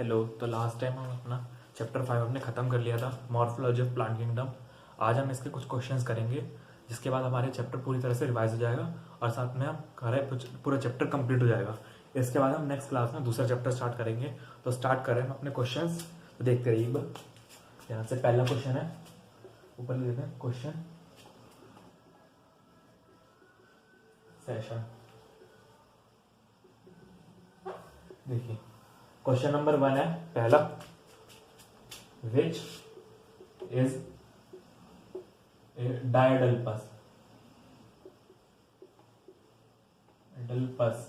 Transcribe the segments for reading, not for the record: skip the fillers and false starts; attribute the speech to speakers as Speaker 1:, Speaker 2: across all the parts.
Speaker 1: Hello. तो last time हम अपना चैप्टर 5 हमने ख़त्म कर लिया था, मॉर्फोलॉजी ऑफ प्लांट किंगडम। आज हम इसके कुछ क्वेश्चंस करेंगे, जिसके बाद हमारे चैप्टर पूरी तरह से रिवाइज हो जाएगा और साथ में हम पूरा चैप्टर कंप्लीट हो जाएगा। इसके बाद हम नेक्स्ट क्लास में दूसरा चैप्टर स्टार्ट करेंगे। तो स्टार्ट करें हम अपने क्वेश्चंस, तो देखते रहिए एक बार। यहाँ से पहला क्वेश्चन है, ऊपर लिखते हैं क्वेश्चन सेशन। देखिए क्वेश्चन नंबर 1 है पहला, which is diadelphous. Delphous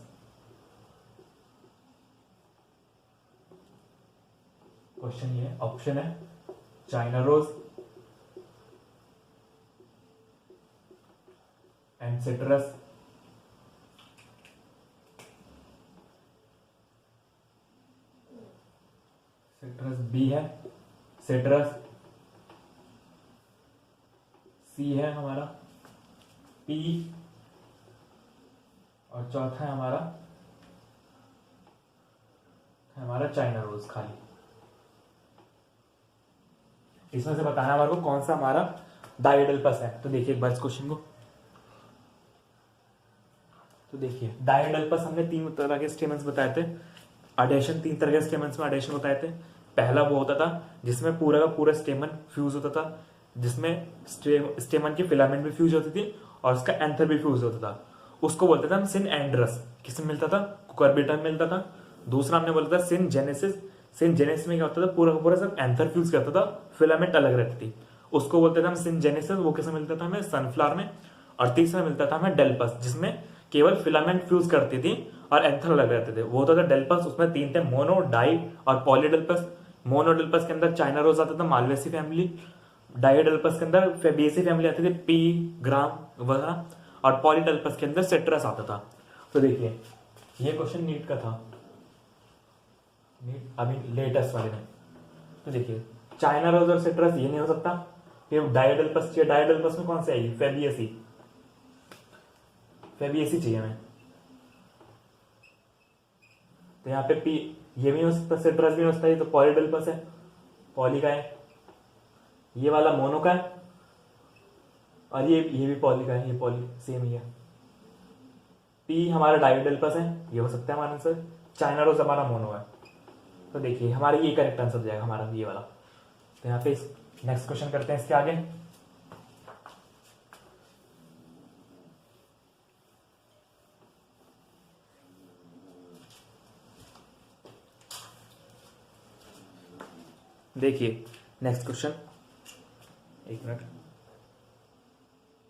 Speaker 1: question ये ऑप्शन है China rose and citrus, citrus B है सिट्रस, सी है हमारा पी, और चौथा है हमारा चाइना रोज खाली। इसमें से बताना हमारे को कौन सा हमारा डायडल्पस है। तो देखिए एक बार इस क्वेश्चन को, तो देखिए डायडल्पस हमने 3 तरह के स्टेमन्स बताए थे। अडेशन 3 तरह के स्टेमन्स में अडेशन बताए थे। पहला वो होता था जिसमें पूरा का पूरा स्टेमन फ्यूज होता था, जिसमें स्टेमन की फिलामेंट भी फ्यूज होती थी और उसका एंथर भी फ्यूज होता था। उसको बोलते थे हम सिन एंड्रस। किसमें मिलता था? कुकुरबिटा में मिलता था। दूसरा हमने बोला था सिन जेनेसिस। सिन जेनेसिस में क्या होता था? पूरा का पूरा सब एंथर फ्यूज करता था, फिलामेंट अलग रहती थी। उसको बोलते थे हम सिन जेनेसिस। वो किसमें मिलता था? हमें सनफ्लावर में। और तीसरा मिलता था हमें डेल्पस, जिसमें केवल फिलामेंट फ्यूज करती थी और एंथर अलग रहते थे। वो होता था डेल्पस। उसमें 3 थे, मोनो, डाई और पॉलीडेल्पस। मोनोडेल्पस के अंदर चाइना रोज आता था, मालवेसी फैमिली। डायोडेल्पस के अंदर फेबिएसी फैमिली आती थी, पी, ग्राम वगैरह। और पॉलीडेल्पस के अंदर सिट्रस आता था। तो देखिए ये क्वेश्चन नीट का था, नीट अभी लेटेस्ट वाले में। तो देखिए चाइना रोज और सिट्रस ये नहीं हो सकता, फिर डायोडेल्पस चाहिए। डायोडेल्पस में कौन से आएगी? फेबिएसी। फेबिएसी चाहिए हमें। तो यहाँ पे पी ये भी हो सकता, सिट्रस भी हो सकता है। तो पॉलीडेल्पस है, पॉली का है। ये वाला मोनो का है और ये भी पॉली का है। ये पॉली सेम ही है। पी हमारा डायोडेल्पस है, ये हो सकता है हमारा आंसर। चाइना रोज हमारा मोनो है। तो देखिए हमारा ये करेक्ट आंसर हो जाएगा हमारा ये वाला। तो यहाँ पे नेक्स्ट क्वेश्चन करते हैं इसके आगे। देखिए नेक्स्ट क्वेश्चन, एक मिनट,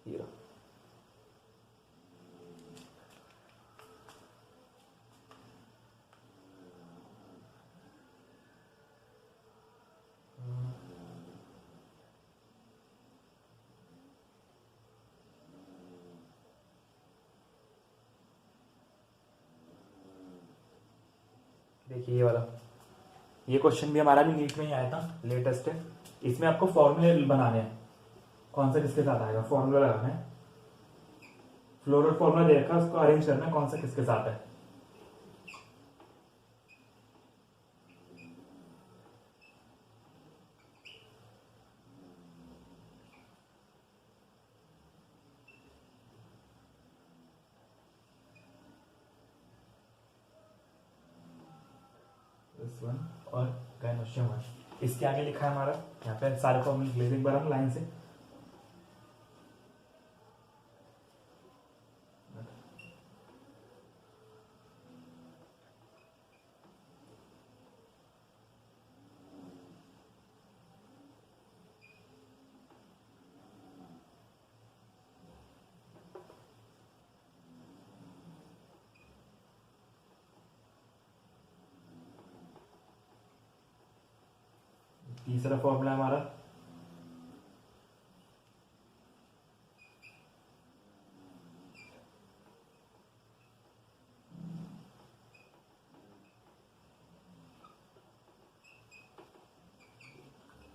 Speaker 1: ये रहा। देखिए ये वाला, ये क्वेश्चन भी हमारा भी नीट में ही आया था, लेटेस्ट है। इसमें आपको फॉर्मूले बनाने हैं, कौन सा किसके साथ आएगा, फॉर्मूला लगाना है। फ्लोरल फॉर्मूला दे रखा है, उसको अरेंज करना है कौन सा किसके साथ है। दिस वन और गायनोशियम वन। इसके आगे लिखा है हमारा, यहाँ पे सारे फॉर्मूले लिख लेते एक बार हम लाइन से। तीसरा फॉर्मूला हमारा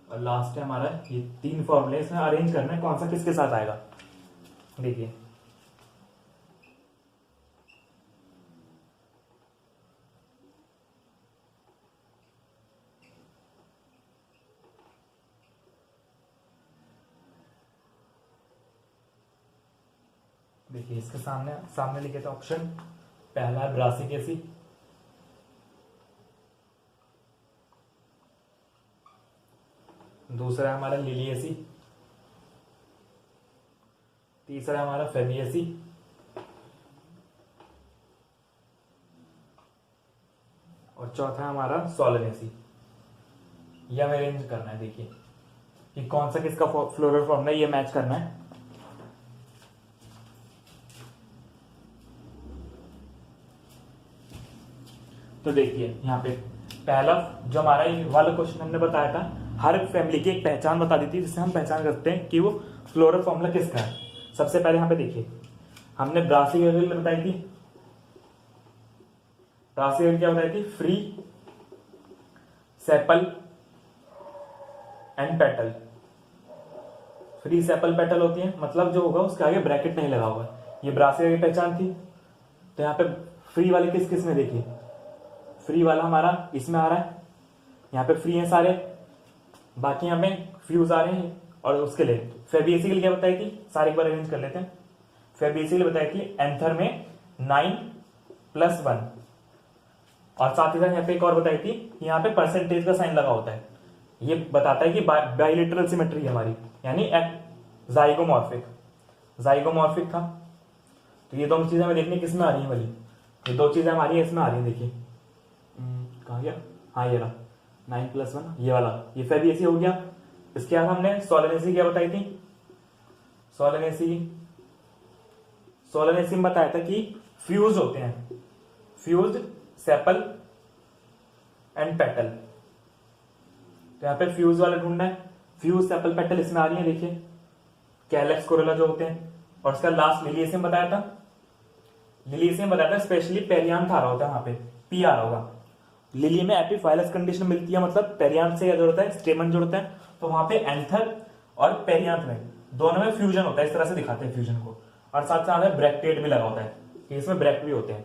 Speaker 1: और लास्ट है हमारा, ये 3 फॉर्मूले इसमें अरेंज करना है कौन सा किसके साथ आएगा। देखिए देखिए इसके सामने सामने लिखे थे ऑप्शन, पहला है ब्रासिक एसी, दूसरा है हमारा लिली एसी, तीसरा है हमारा फेमी एसी, और चौथा है हमारा सोलन एसी। यह हमें अरेंज करना है। देखिए कि कौन सा किसका फ्लोरल फॉर्मूला ये मैच करना है। तो देखिए यहाँ पे पहला जो हमारा ये वाला क्वेश्चन हमने बताया था, हर फैमिली की एक पहचान बता दी थी जिससे हम पहचान करते हैं कि वो फ्लोरल फॉर्मूला किसका है। सबसे पहले यहाँ पे देखिए हमने ब्रासिकेल बताई थी। ब्रासिकेल क्या बताई थी? Free sepal and petal. Free sepal petal होती है, मतलब जो होगा उसके आगे ब्रैकेट नहीं लगा होगा। ये ब्रासिकेल की पहचान थी। तो यहाँ पे फ्री वाले किस किस में देखिए, फ्री वाला हमारा इसमें आ रहा है, यहाँ पे फ्री है सारे, बाकी यहाँ पे फ्यूज आ रहे हैं। और उसके लिए फेबियसिकल क्या बताई थी, सारे एक बार अरेंज कर लेते हैं। फेबियसिकल बताई थी एंथर में 9+1, और साथ ही साथ यहाँ पे एक और बताई थी, यहाँ पे परसेंटेज का साइन लगा होता है। ये बताता है कि बाइलेटरल सिमेट्री है हमारी, यानी जाइगोमॉर्फिक। जाइगोमॉर्फिक था। तो ये दोनों चीजें हमें देखनी किस में आ रही है वाली, ये दो चीजें हमारी इसमें आ रही है। देखिए कहा गया, हाँ ये रहा 9+1, ये वाला, ये फेबियसी हो गया। इसके बाद हमने सोलेनेसी क्या बताई थी, सोलेनेसी में बताया था कि फ्यूज होते हैं, फ्यूज्ड सेपल एंड पेटल। तो यहाँ पे फ्यूज वाला ढूंढना है। फ्यूज सेपल पेटल इसमें आ रही है, देखिए कैलेक्स कोरोला जो होते हैं। और उसका लास्ट लिलियसियम बताया था। लिलियसियम बताया था स्पेशली पेरियांथ आ रहा होता है, वहां पे पी आ रहा होगा। लिली में एपिफाइलस कंडीशन मिलती है, मतलब पेरियांथ से क्या जोड़ता है, स्टेमन जोड़ता है। तो वहां पे एंथर और पेरियांथ में दोनों में फ्यूजन होता है, इस तरह से दिखाते हैं फ्यूजन को। और साथ साथ ब्रैक्टेट भी लगा होता है, इसमें ब्रैक्ट भी होते हैं।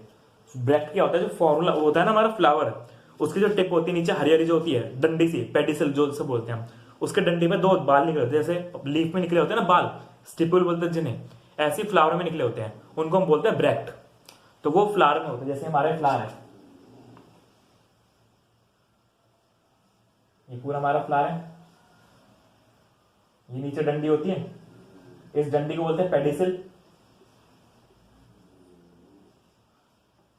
Speaker 1: ब्रैक्ट क्या होता है, जो फॉर्मूला होता है ना हमारा फ्लावर, उसकी जो टिप होती है नीचे हरियाली जो होती है, डंडी सी, पेडिसल जो से बोलते हैं हम, उसके डंडी में 2 बाल निकले होते हैं, जैसे लीफ में निकले होते हैं ना बाल, स्टिपुल बोलते हैं जिन्हें, ऐसे फ्लावर में निकले होते हैं, उनको हम बोलते हैं ब्रैक्ट। तो वो फ्लावर में होते हैं, जैसे हमारे फ्लावर है, ये पूरा हमारा फ्लावर है, ये नीचे डंडी होती है, इस डंडी को बोलते हैं पेडिसिल।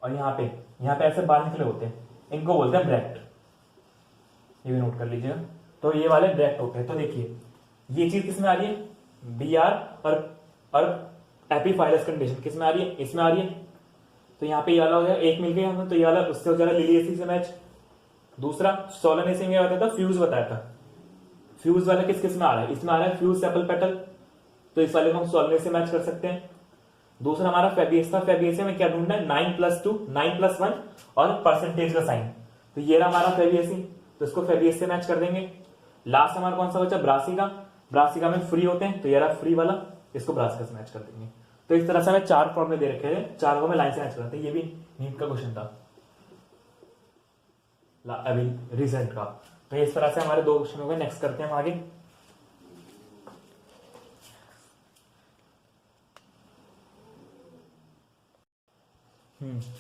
Speaker 1: और यहाँ पे ऐसे बाल निकले होते हैं, इनको बोलते हैं ब्रैक्ट। ये भी नोट कर लीजिएगा। तो ये वाले ब्रैक्ट होते हैं। तो देखिए ये चीज किसमें आ रही है, बीआर और एपिफाइलस कंडीशन किस में आ रही है, इसमें आ रही है। तो यहाँ पे ये वाला हो गया, एक मिल गया हमें, तो ये वाला उससे हो जाएगा लिलियसी से मैच। दूसरा सोलेनेसी में बताया था, फ्यूज बताया था। फ्यूज वाला किस किस में आ रहा है, इसमें आ रहा है फ्यूज सेपल पेटल, तो इस वाले को हम सोलेनेसी से मैच कर सकते हैं। दूसरा हमारा फेबियस था, फेबियस में क्या ढूंढना है, 9+2, 9+1 और परसेंटेज का साइन। तो ये रहा हमारा फेबियसी, तो इसको फेबियस से मैच कर देंगे। लास्ट हमारा कौन सा बचा, ब्रासिका। ब्रासिका में फ्री होते हैं, तो ये रहा फ्री वाला, इसको ब्रासिका से मैच कर देंगे। तो इस तरह से हमें 4 फॉर्मूले दे रखे हैं, 4 को हमें लाइन से मैच करते हैं। ये भी नीट का क्वेश्चन था अभी रिसेंट का। तो इस तरह से हमारे 2 क्वेश्चन हो गए। नेक्स्ट करते हैं हम आगे।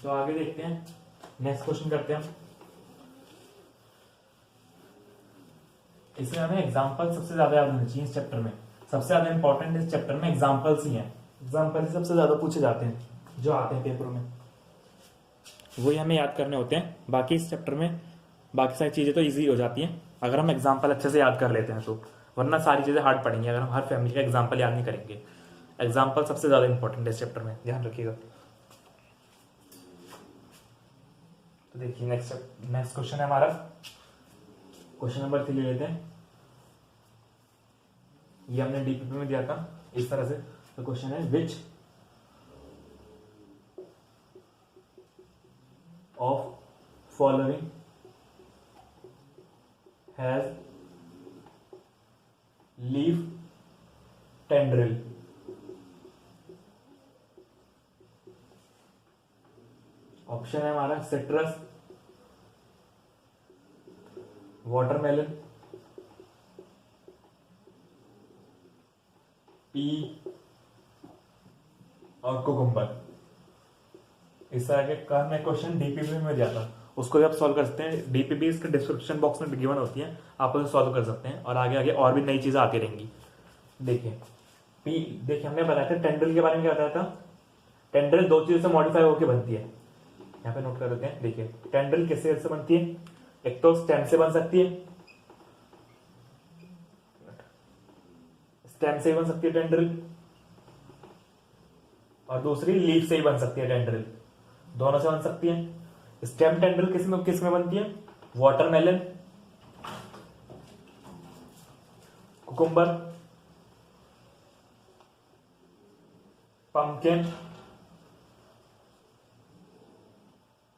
Speaker 1: तो आगे देखते हैं, नेक्स्ट क्वेश्चन करते हैं हम। इसमें हमें एग्जांपल सबसे ज्यादा याद होने चाहिए इस चैप्टर में। सबसे ज्यादा इंपॉर्टेंट इस चैप्टर में एग्जांपल्स ही हैं। एग्जांपल सबसे ज्यादा पूछे जाते हैं जो आते हैं पेपरों में, वही हमें याद करने होते हैं। बाकी इस चैप्टर में बाकी सारी चीजें तो इजी हो जाती हैं अगर हम एग्जाम्पल अच्छे से याद कर लेते हैं तो, वरना सारी चीजें हार्ड पड़ेंगी अगर हम हर फैमिली का एग्जाम्पल याद नहीं करेंगे। एग्जाम्पल सबसे ज्यादा इंपॉर्टेंट है इस चैप्टर में, ध्यान रखिएगा। तो देखिए नेक्स्ट क्वेश्चन है हमारा, क्वेश्चन नंबर 3 ले लेते हैं। ये हमने डीपीपी में दिया था इस तरह से। तो क्वेश्चन है, विच of following has leaf tendril. Option है हमारा सिट्रस, वाटरमेलन, पी और कुकुम्बर। इस तरह के का मैं क्वेश्चन डीपीपी में जाता, उसको भी आप सॉल्व कर सकते हैं। डीपीपी इसके डिस्क्रिप्शन बॉक्स में गिवन होती है, आप उसे सॉल्व कर सकते हैं और आगे आगे और भी नई चीजें आती रहेंगी। देखिए पी, देखिए हमने बताया था टेंड्रिल के बारे में, क्या बताया था, टेंड्रिल दो चीजों से मॉडिफाई होकर बनती है, यहाँ पे नोट कर देते हैं। देखिए टेंड्रिल किससे से बनती है, एक तो स्टेम से बन सकती है, स्टेम से ही बन सकती है टेंड्रिल, और दूसरी लीफ से ही बन सकती है टेंड्रिल, दोनों से बन सकती है। स्टेम टेंड्रिल किस में बनती है, वाटरमेलन, कुकुम्बर, पंपकिन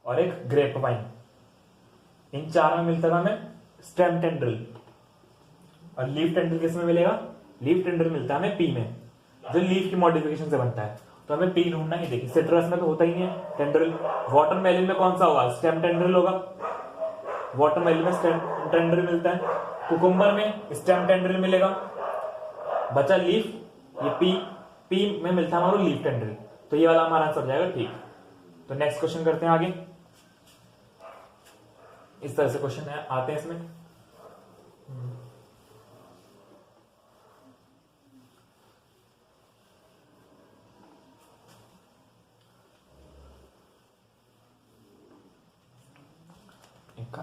Speaker 1: और एक ग्रेप वाइन, इन चार में मिलता था हमें स्टेम टेंड्रिल। और लीफ टेंड्रिल किस में मिलेगा, लीफ टेंड्रिल मिलता है हमें पी में, जो लीफ की मॉडिफिकेशन से बनता है। तो हमें पी ढूंढना ही, देखिए सिट्रस में तो होता ही नहीं है टेंड्रिल, वाटरमेलन में कौन सा होगा, स्टेम टेंड्रिल होगा, वाटरमेलन में स्टेम टेंड्रिल मिलता है, कुकुम्बर में स्टेम टेंड्रिल मिलेगा, बचा लीफ, ये पी, पी में मिलता है हमारा लीफ टेंड्रिल। तो ये वाला हमारा आंसर हो जाएगा ठीक। तो नेक्स्ट क्वेश्चन करते हैं आगे। इस तरह से क्वेश्चन आते हैं इसमें।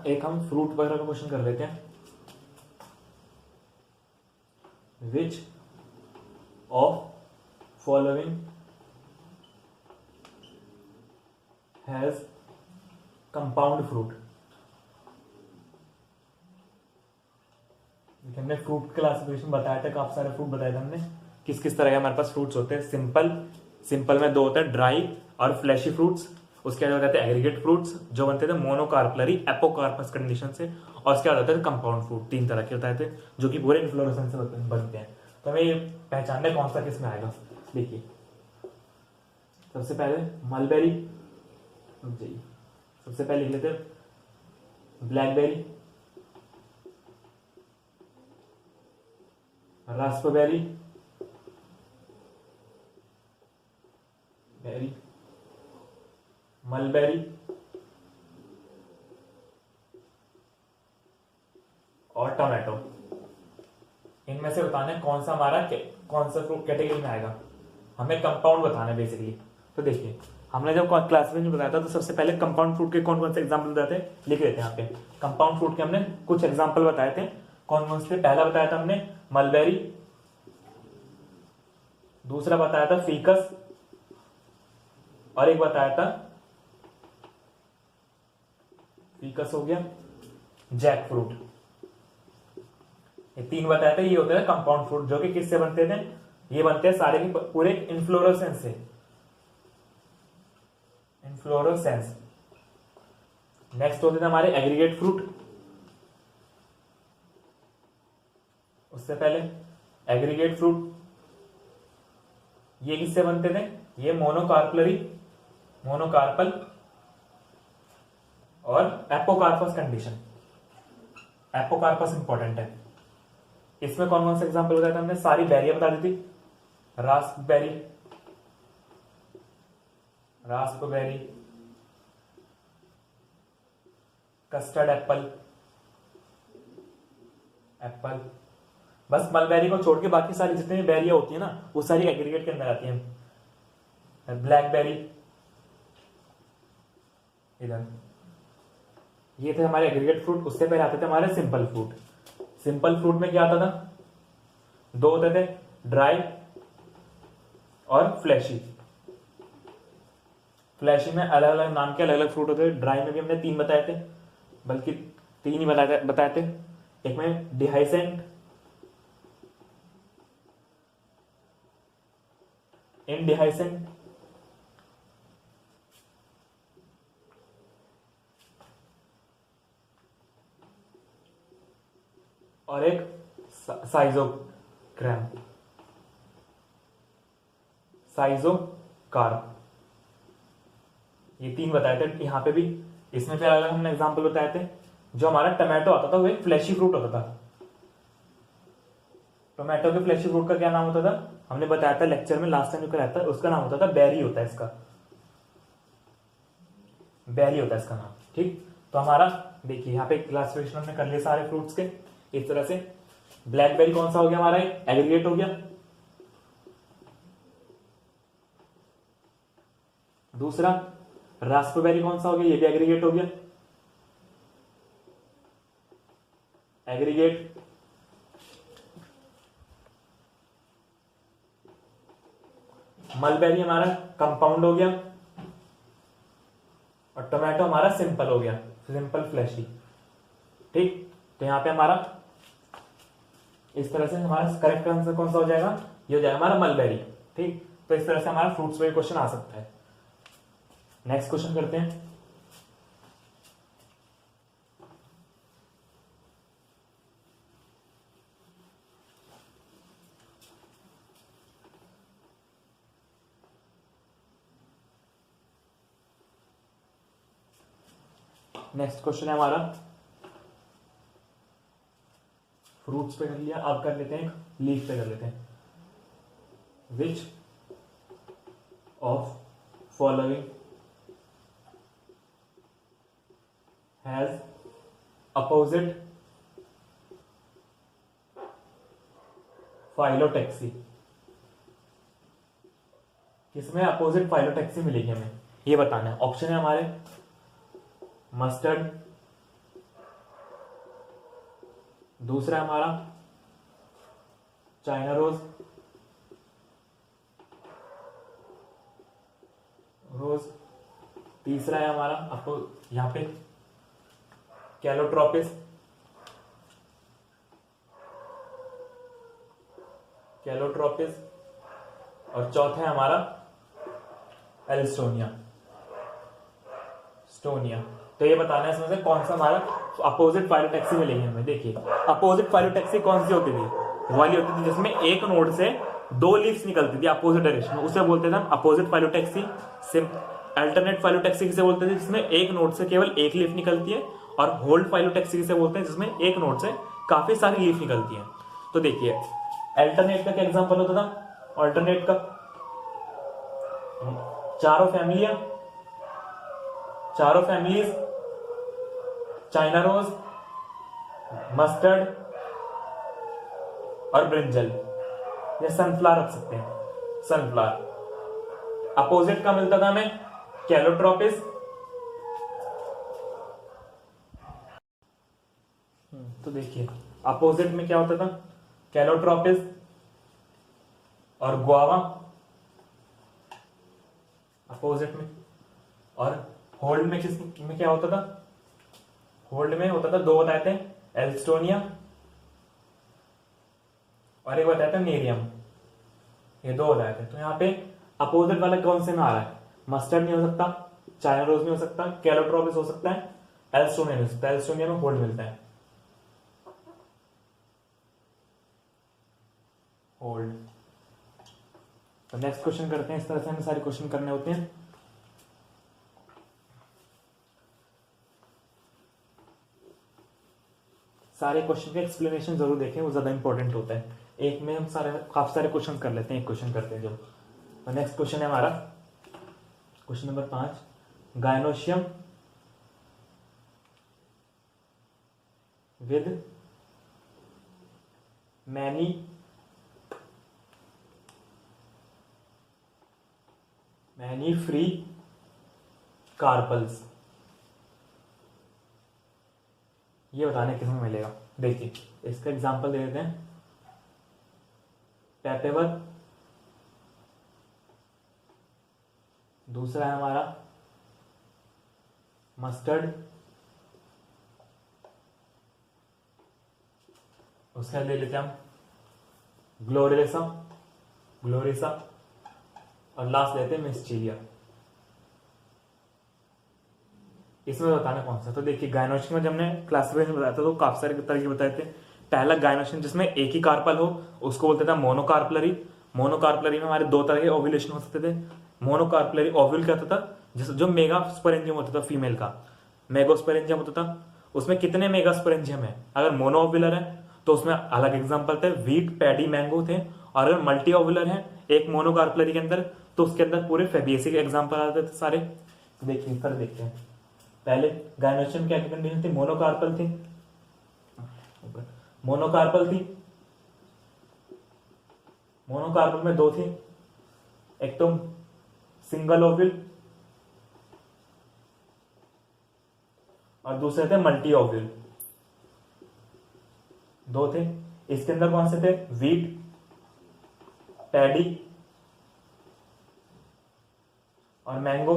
Speaker 1: एक हम फ्रूट वगैरह का क्वेश्चन कर लेते हैं। Which of following has compound fruit. हमने फ्रूट क्लासिफिकेशन बताया था, काफी सारे फ्रूट बताए थे हमने, किस किस तरह के हमारे पास फ्रूट्स होते हैं। सिंपल में दो होते हैं, ड्राई और फ्लैशी फ्रूट्स। उसके बाद होते हैं एग्रीगेट फ्रूट्स जो बनते थे मोनोकार्पलरी एपोकार्पस कंडीशन से, और उसके बाद होते हैं कंपाउंड फ्रूट, तीन तरह के बताए थे जो कि पूरे इन्फ्लोरेसेंस से बनते हैं। तो हमें ये पहचानना है कौन सा किस में आएगा। देखिए सबसे पहले मलबेरी, सबसे पहले लिख लेते हैं ब्लैकबेरी, रास्पबेरी, बेरी, मलबेरी और टोमेटो। इनमें से बताना है कौन सा हमारा कौन सा फ्रूट कैटेगरी में आएगा, हमें कंपाउंड बताना है बेसिकली। तो देखिए हमने जब क्लास में बताया था तो सबसे पहले कंपाउंड फ्रूट के कौन कौन से एग्जाम्पल बताए थे, लिख लेते हैं यहाँ पे। कंपाउंड फ्रूट के हमने कुछ एग्जाम्पल बताए थे, कौन कौन से। पहला बताया था हमने मलबेरी, दूसरा बताया था फीकस, और एक बताया था, फीकस हो गया, जैक फ्रूट, ये तीन बताया था। ये होते हैं कंपाउंड फ्रूट जो कि किससे बनते थे, ये बनते हैं सारे के पूरे इन्फ्लोरेसेंस से, इन्फ्लोरेसेंस। नेक्स्ट होते थे हमारे एग्रीगेट फ्रूट, उससे पहले एग्रीगेट फ्रूट ये किससे बनते थे, ये मोनोकार्पल और एपोकार्पस कंडीशन। एपोकार्पस इंपॉर्टेंट है। इसमें कौन कौन से एग्जांपल बताया था हमने, सारी बेरियां बता दी थी, रास्पबेरी, कस्टर्ड एप्पल, बस मलबेरी को छोड़ के बाकी सारी जितनी भी बेरियां होती है ना वो सारी एग्रीगेट के अंदर आती हैं। ब्लैकबेरी, इधर ये थे हमारे एग्रीगेट फ्रूट। उससे पहले आते थे हमारे सिंपल फ्रूट। सिंपल फ्रूट में क्या आता था, दो होते थे, ड्राई और फ्लैशी। फ्लैशी में अलग अलग नाम के अलग अलग फ्रूट होते थे। ड्राई में भी हमने तीन बताए थे, बल्कि तीन ही बताए थे। एक में डिहाइसेंट, इनडिहाइसेंट, और एक साइजोकार्प। ये तीन बताए थे यहां पे भी। इसमें फिर अलग हमने एग्जांपल बताए थे। जो हमारा टमाटो आता था वो एक फ्लैशी फ्रूट होता था, टोमेटो के फ्लैशी फ्रूट का क्या नाम होता था, हमने बताया था लेक्चर में लास्ट टाइम जो कराया था, उसका नाम होता था बेरी होता है इसका, बेरी होता है इसका नाम। ठीक, तो हमारा देखिए यहाँ पे क्लासिफिकेशन हमने कर लिया सारे फ्रूट्स के इस तरह से। ब्लैकबेरी कौन सा हो गया हमारा, एग्रीगेट हो गया। दूसरा रास्पबेरी कौन सा हो गया, ये भी एग्रीगेट हो गया, एग्रीगेट। मलबेरी हमारा कंपाउंड हो गया, और टोमेटो हमारा सिंपल हो गया, सिंपल फ्लैशी। ठीक, तो यहां पे हमारा इस तरह से हमारा करेक्ट आंसर कौन सा हो जाएगा, ये हो जाएगा हमारा मलबेरी। ठीक, तो इस तरह से हमारा फ्रूट्स पे क्वेश्चन आ सकता है। नेक्स्ट क्वेश्चन करते हैं। नेक्स्ट क्वेश्चन है हमारा, फ्रूट्स पे कर लिया, अब कर लेते हैं लीफ पे कर लेते हैं। Which of following has opposite phyllotaxy, किसमें अपोजिट फाइलोटैक्सी मिलेगी हमें, ये बताना है। ऑप्शन है हमारे मस्टर्ड, दूसरा है हमारा चाइना रोज, तीसरा है हमारा आपको यहां पे कैलोट्रोपिस, और चौथा है हमारा एल्स्टोनिया, तो ये बताना है इसमें से कौन सा हमारा अपोजिट फाइलोटैक्सी मिलेगी हमें। देखिए अपोजिट फाइलोटैक्सी कौन सी होती थी, वाली होती थी जिसमें एक नोड से दो लीव्स निकलती थी अपोजिट डायरेक्शन में, उसे बोलते थे हम अपोजिट फाइलोटैक्सी। अल्टरनेट फाइलोटैक्सी किसे बोलते थे, जिसमें एक नोड से केवल एक लीफ निकलती है, और होल्ड फाइलोटैक्सी किसे बोलते हैं, जिसमें एक नोड से काफी सारी लीफ निकलती है। तो देखिए अल्टरनेट का क्या एग्जांपल होता था, अल्टरनेट का चारों फैमिलीज, चाइना रोज, मस्टर्ड और ब्रिंजल, या सनफ्लावर रख सकते हैं, सनफ्लावर। अपोजिट का मिलता था हमें कैलोट्रोपिस, तो देखिए अपोजिट में क्या होता था, कैलोट्रोपिस और गुआवा अपोजिट में, और होल्ड में किस में क्या होता था, होल्ड में होता था दो बताए थे, एल्स्टोनिया और एक बताया था नेरियम, ये दो बताए थे। तो यहाँ पे अपोजिट वाला कौन से में आ रहा है, मस्टर्ड नहीं हो सकता, चाइना रोज नहीं हो सकता, कैलोट्रोपिस हो सकता है, एल्स्टोनिया नहीं हो सकता, एल्स्टोनिया में होल्ड मिलता है, होल्ड। तो नेक्स्ट क्वेश्चन करते हैं, इस तरह से हमें सारे क्वेश्चन करने होते हैं। सारे क्वेश्चन के एक्सप्लेनेशन जरूर देखें, वो ज्यादा इंपॉर्टेंट होता है। एक में हम काफी सारे क्वेश्चन कर लेते हैं, एक क्वेश्चन करते हैं जो। तो नेक्स्ट क्वेश्चन है हमारा question number 5, gynoecium with many free carpels, ये बताने किसमें मिलेगा। देखिए इसका एग्जांपल दे देते हैं, पेपेवर, दूसरा है हमारा मस्टर्ड, उसका ले लेते हैं हम ग्लोरिसा, और लास्ट लेते हैं मिस्चीलिया। इसमें बताना कौन सा। तो देखिए गायनोशियम में जब हमने क्लासिफिकेशन बताया था तो काफी सारे तरीके बताए थे। पहला गायनोशियम जिसमें एक ही कार्पल हो उसको बोलते थे मोनोकार्पलरी। मोनोकार्पलरी में हमारे दो तरह के ओव्यूलेशन हो सकते थे। मोनोकार्पलरी ओव्यूल क्या होता था, जो मेगास्पोरेंजियम होता था फीमेल का, मेगास्पोरेंजियम होता था, उसमें कितने मेगास्पोरेंजियम है, अगर मोनो ओव्यूलर है तो उसमें अलग एग्जांपल थे, वीट, पैडी, मैंगो थे। और अगर मल्टी ओवुलर है एक मोनोकार्पलरी के अंदर, तो उसके अंदर पूरे फेबिएसी के एग्जांपल आते थे सारे। देखिए फिर देखते हैं, पहले गायनोशियम क्या कंडीशन थी, मोनोकार्पल थी, मोनोकार्पल थी, मोनोकार्पल में दो थी, एक तो सिंगल ओव्यूल और दूसरे थे मल्टी ओव्यूल, दो थे। इसके अंदर कौन से थे, वीट, पैडी और मैंगो।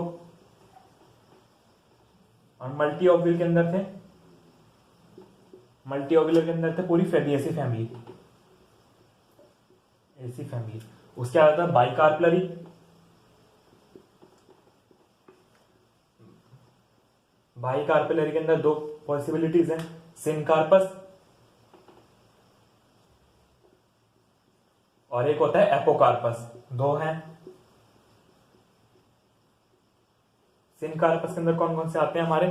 Speaker 1: और मल्टी ओव्यूल के अंदर थे, मल्टी ओव्यूलर के अंदर थे पूरी फेबिएसी फैमिली, ऐसी फैमिली। उसके बाद था बाइकार्पलरी, बाइकार्पलरी के अंदर दो पॉसिबिलिटीज हैं, सिनकार्पस और एक होता है एपोकार्पस, दो हैं। सिनकार्पस के अंदर कौन कौन से आते हैं हमारे,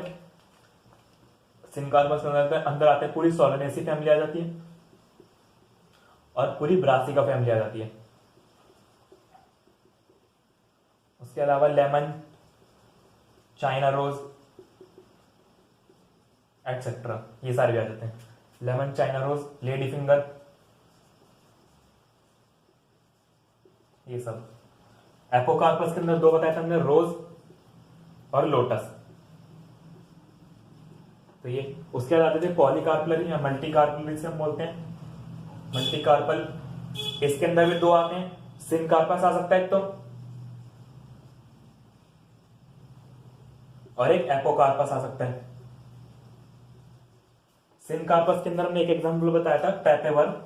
Speaker 1: सिनकार्पस के अंदर आते हैं पूरी सोलेनेसी फैमिली आ जाती है और पूरी ब्रासिका फैमिली आ जाती है। उसके अलावा लेमन, चाइना रोज एटसेट्रा, ये सारे भी आ जाते हैं। Lemon, China rose, lady finger, ये सब। एपोकार्पस के अंदर दो बताया था हमने, रोज और लोटस, तो ये। उसके बाद आते थे पॉलीकार्पलरी या मल्टीकार्पलरी से हम बोलते हैं, मल्टीकार्पल। इसके अंदर भी दो आते हैं, सिनकार्पस आ सकता है एक तो, और एक एपोकार्पस आ सकता है। सिनकार्पस के अंदर हमने एक एग्जांपल बताया था, पेपेवर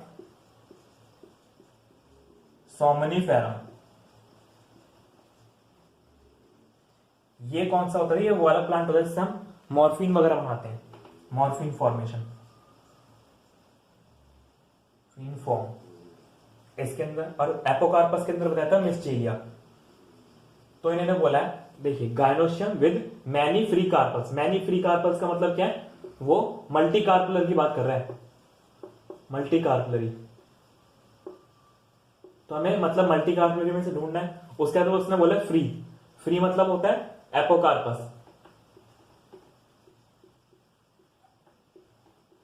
Speaker 1: सोमनीफेरम। ये कौन सा होता है, ये वो वाला प्लांट होता है जिससे हम मॉर्फिन वगैरह बनाते हैं, मॉर्फिन फॉर्मेशन, फॉर्म इसके अंदर। और एपोकार्पस के अंदर बताया था मिस्टीरिया। तो इन्होंने बोला है, देखिए gynoecium with many free carpels. Many free carpels का मतलब क्या है, वो मल्टी कार्पलर की बात कर रहा है, मल्टी कार्पलरी। तो हमें मतलब मल्टी कार्पलरी में से ढूंढना है। उसके बाद उसने बोला फ्री, फ्री मतलब होता है एपोकार्पस।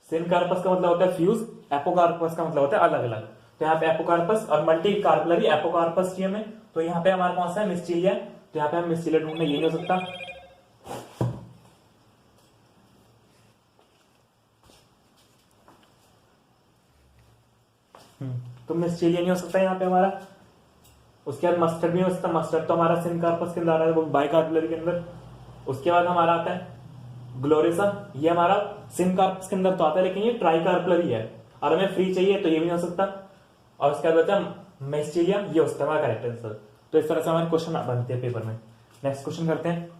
Speaker 1: सिनकार्पस का मतलब होता है फ्यूज, एपोकार्पस का मतलब होता है अलग अलग। तो यहाँ पे एपोकार्पस और मल्टी कार्पलरी एपोकार्पस चाहिए हमें, तो यहाँ पे हमारा कौन सा है, मिस्टीरिया। तो यहाँ पे हम मिस्टीरिया ढूंढना, ये नहीं हो सकता। तो मिस्टीरिया नहीं हो सकता यहाँ पे हमारा। उसके बाद मस्टर्ड भी नहीं हो सकता, मस्टर्ड तो हमारा सिनकार्पस के अंदर आ रहा है, वो बाइकार्पलरी के अंदर। उसके बाद हमारा आता है ग्लोरिसा, ये हमारा सिनकार्पस के अंदर तो आता है, लेकिन ये ट्राइकार्पलरी है और हमें फ्री चाहिए, तो ये भी नहीं हो सकता। और उसके बाद बचा मिस्टीरिया, ये हो सकता है हमारा करेक्ट आंसर। तो इस तरह से हमारे क्वेश्चन बनते हैं पेपर में। नेक्स्ट क्वेश्चन करते हैं।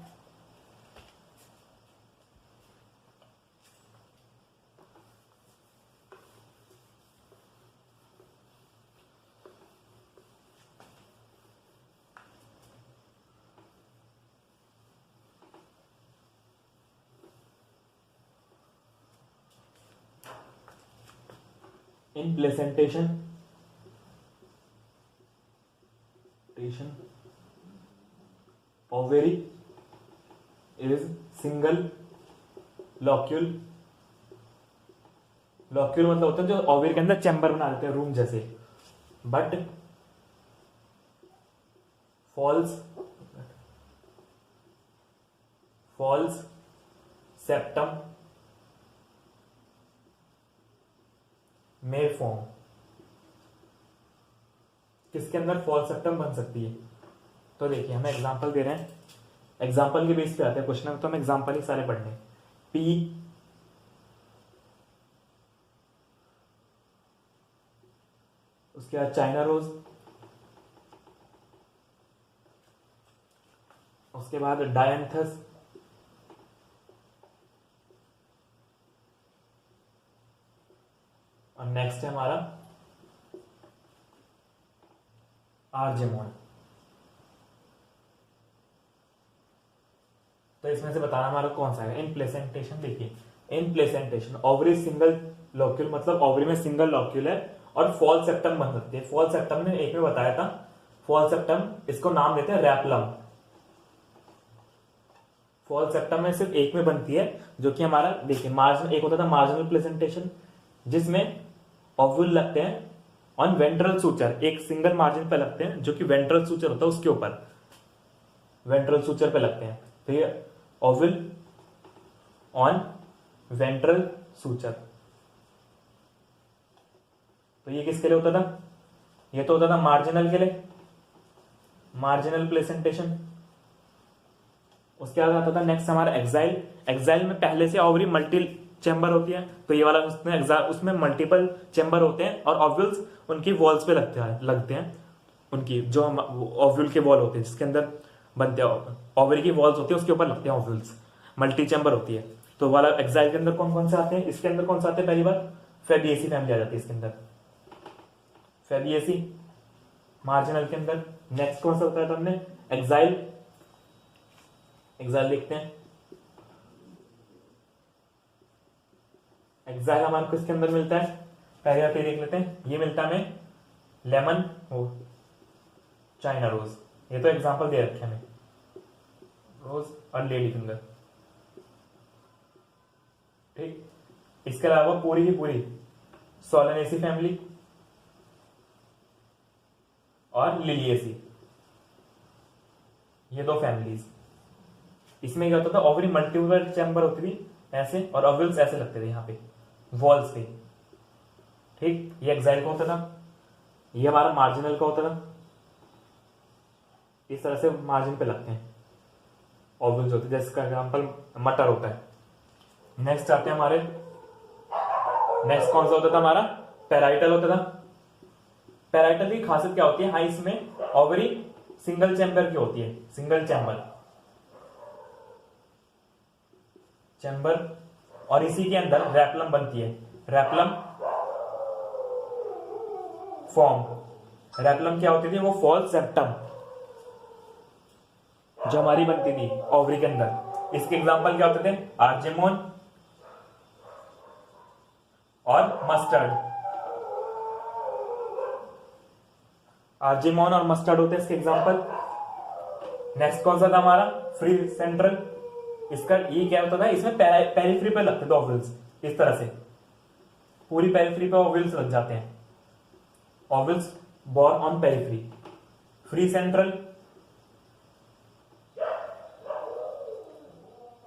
Speaker 1: in placentation ovary is single locule। Locule मतलब होता है जो ओवरी के अंदर चैम्बर बना देते हैं रूम जैसे, बट फॉल्स सेप्टम में फॉर्म। किसके अंदर फॉल्स सेप्टम बन सकती है, तो देखिए हमें एग्जांपल दे रहे हैं, एग्जांपल के बेस पे आते हैं क्वेश्चन में, तो हम एग्जांपल ही सारे पढ़ने। पी, उसके बाद चाइना रोज, उसके बाद डायंथस, और नेक्स्ट है हमारा आर्जेमोन। तो इसमें से बताना हमारा कौन सा है इन प्लेसेंटेशन। देखिए इन प्लेसेंटेशन। ओवरी सिंगल लॉक्यूल, मतलब ओवरी में सिंगल लॉक्यूल है और फॉल सेप्टम बन सकती है। फॉल सेप्टम ने एक में बताया था, फॉल सेप्टम, इसको नाम देते हैं रैपलम। फॉल सेप्टम में सिर्फ एक में बनती है, जो कि हमारा देखिए मार्जिन, एक होता था मार्जिनल प्लेसेंटेशन जिसमें ओव्यूल लगते हैं ऑन वेंट्रल सूचर, एक सिंगल मार्जिन पे लगते हैं जो कि वेंट्रल सूचर होता है उसके ऊपर, वेंट्रल सूचर पे लगते हैं। तो ये ओव्यूल ऑन वेंट्रल सूचर, तो ये किसके लिए होता था, ये तो होता था मार्जिनल के लिए, मार्जिनल प्लेसेंटेशन। उसके बाद आता था नेक्स्ट हमारा एक्साइल। एक्साइल में पहले से ओवरी मल्टी चैम्बर होती है, तो ये वाला उसमें मल्टीपल चैम्बर होते हैं और ओव्यूल्स उनकी वॉल्स पे लगते हैं उनकी जो ओव्यूल के वॉल होते हैं जिसके अंदर बनते हैं, ओवरी की वॉल्स होती है उसके ऊपर लगते हैं ओव्यूल्स, मल्टी चैम्बर होती है। तो वाला एक्साइल के अंदर कौन कौन से आते हैं, इसके अंदर कौन सा आते हैं, पहली बार फेबिएसी फैमिली आ जाती है इसके अंदर, फेबिएसी मार्जिनल के अंदर। नेक्स्ट कौन सा होता है, हमने एक्साइल, एक्साइल देखते हैं। एक्साइल हमारे किसके अंदर मिलता है, पहले आप ये देख लेते हैं, ये मिलता है हमें लेमन और चाइना रोज, ये तो एग्जांपल दे रखे हमें, रोज और लेडी फिंगर, ठीक। इसके अलावा पूरी की पूरी सोलेनेसी फैमिली और लिलिएसी, ये दो फैमिलीज। इसमें क्या होता था, ओवरी मल्टीपल चैम्बर होती थी ऐसे और ओव्यूल्स ऐसे लगते थे यहाँ पे वॉल्स पे, ठीक। ये एक्साइल का होता था, ये हमारा मार्जिनल का होता था, इस तरह से मार्जिन पे लगते हैं ओव्यूल्स होते हैं, जैसे का एग्जांपल मटर होता है। नेक्स्ट आते हैं हमारे, नेक्स्ट कौन सा होता था हमारा, पेराइटल होता था। पेराइटल की खासियत क्या होती है, हाँ इसमें ओवरी सिंगल चैम्बर की होती है, सिंगल चैम्बर और इसी के अंदर रैपलम बनती है, रैपलम फॉर्म। रैपलम क्या होती थी, वो फॉल सेप्टम जो हमारी बनती थी ओवरी के अंदर। इसके एग्जांपल क्या होते थे, आर्जेमोन और मस्टर्ड, आर्जेमोन और मस्टर्ड होते हैं इसके एग्जांपल। नेक्स्ट कौन सा था हमारा, फ्री सेंट्रल। इसका ये क्या होता था, इसमें पेरिफ्री पे लगते थे ओव्यूल्स, इस तरह से पूरी पेरिफ्री पे ओव्यूल्स लग जाते हैं, ovules borne on periphery. Free central,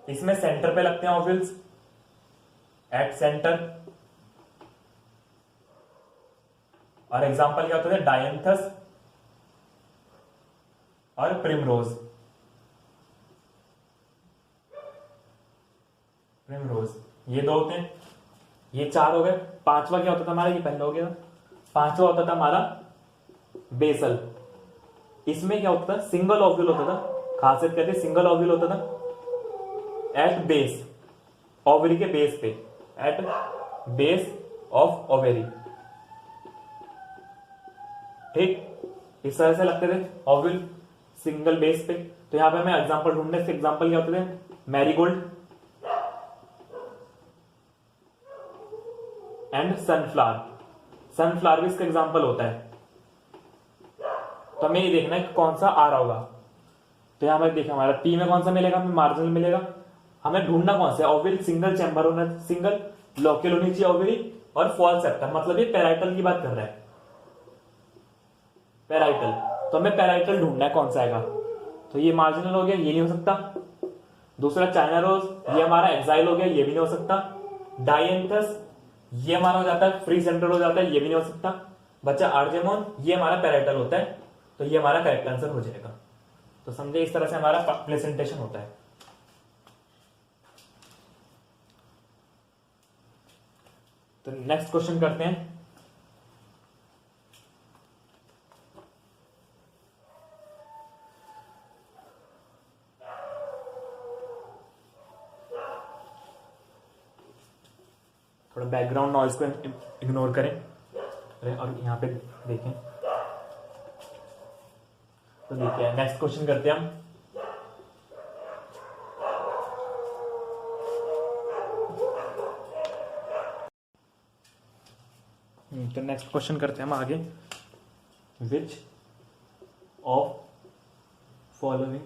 Speaker 1: इसमें सेंटर पे लगते हैं ओव्यूल्स, एट सेंटर। और एग्जांपल क्या होते थे, डायंथस और प्रिमरोज, प्रिमरोज ये दो होते हैं, ये चार हो गए। पांचवा क्या होता था हमारा, ये पहला हो गया। पांचवा होता था हमारा बेसल। इसमें क्या होता था, सिंगल ओव्यूल होता था, खासियत कहते हैं सिंगल ओव्यूल होता था एट बेस, ओवरी के बेस पे, एट बेस ऑफ ओवरी, ठीक। इस तरह से लगते थे ओव्यूल सिंगल बेस पे। तो यहां पे हमें एग्जांपल ढूंढने से, एग्जांपल क्या होते थे, मैरीगोल्ड एंड सनफ्लावर। सनफ्लावर भी इसका एग्जांपल होता है। तो हमें ये देखना है कि कौन सा आ रहा होगा। तो यहां पर देखिए हमारा पी में कौन सा मिलेगा, हमें मार्जिनल मिलेगा। हमें ढूंढना कौन सा है, ओवरी सिंगल चैम्बर होना, सिंगल लॉक्यूल होनी चाहिए ओवरी और फॉल सेप्टम, मतलब ये पेराइटल की बात कर रहा है, पेराइटल। तो हमें पेराइटल ढूंढना है कौन सा आएगा। तो ये मार्जिनल हो गया, ये नहीं हो सकता। दूसरा चाइना रोज, ये हमारा एक्साइल हो गया, ये भी नहीं हो सकता। डायंथस ये हमारा हो जाता है फ्री सेंट्रल हो जाता है, ये भी नहीं हो सकता। बच्चा आर्जेमोन, ये हमारा पेराइटल होता है, तो ये हमारा करेक्ट आंसर हो जाएगा। तो समझे, इस तरह से हमारा प्रेजेंटेशन होता है। तो नेक्स्ट क्वेश्चन करते हैं। थोड़ा बैकग्राउंड नॉइज को इग्नोर करें और यहाँ पे देखें। तो देखिए नेक्स्ट क्वेश्चन करते हैं हम। तो नेक्स्ट क्वेश्चन करते हैं हम आगे। विच of following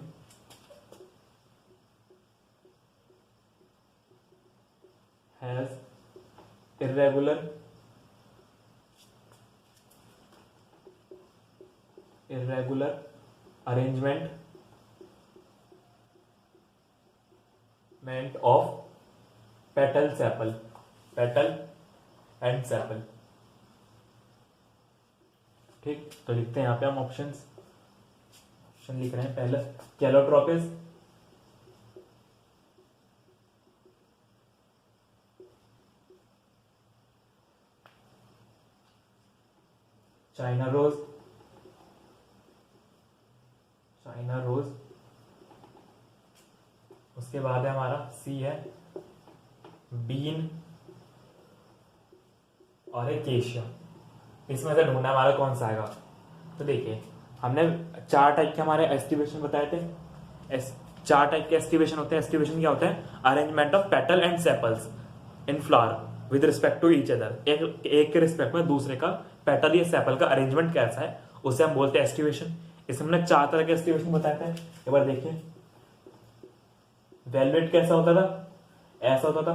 Speaker 1: has irregular arrangement of petal and sepal। ठीक, तो लिखते हैं यहाँ पे हम ऑप्शन लिख रहे हैं। पहला कैलोट्रोपिस, चाइना रोज, उसके बाद है हमारा सी है बीन और एक केशिया। इसमें से ढूंढना हमारा कौन सा आएगा। तो देखिए, हमने 4 टाइप के हमारे एस्टिवेशन बताए थे। 4 टाइप के एस्टिवेशन होते हैं। एस्टिवेशन क्या होता है? Arrangement of petal and sepals in flower with respect to each other. एक के रिस्पेक्ट में दूसरे का पेटल या सेपल का अरेंजमेंट कैसा है, उसे हम बोलते हैं एस्टिवेशन। इसमें हमने 4 तरह के एस्टिवेशन बताए थे। एक बार देखिए, वेलवेट कैसा होता था? ऐसा होता था,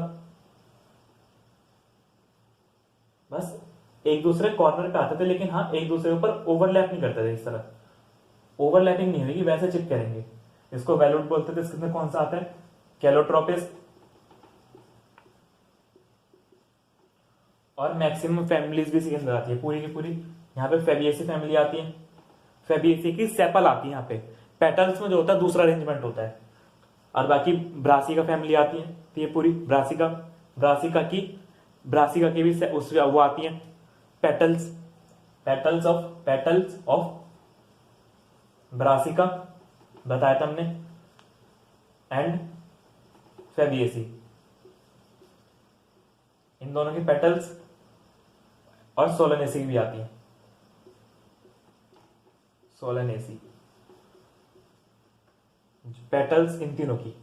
Speaker 1: बस एक दूसरे कॉर्नर पे आते थे, लेकिन हाँ एक दूसरे के ऊपर ओवरलैप नहीं करते थे। इस तरह ओवरलैपिंग नहीं होगी, वैसे चिप करेंगे। इसको वेलवेट बोलते थे। इसमें कौन सा आता है? कैलोट्रोपिस। और मैक्सिमम फैमिलीज भी इसके अंदर आती है, पूरी की पूरी। यहाँ पे फेबिएसी फैमिली आती है, फेबिएसी की सेपल आती है। यहाँ पे पेटल्स में जो होता है दूसरा अरेंजमेंट होता है। और बाकी ब्रासिका फैमिली आती है, तो ये पूरी ब्रासिका की भी उस वो आती है पेटल्स ऑफ ब्रासिका बताया था हमने, एंड फेबिएसी। इन दोनों की पेटल्स और सोलनेसी भी आती है। सोलनेसी पेटल्स इन तीनों की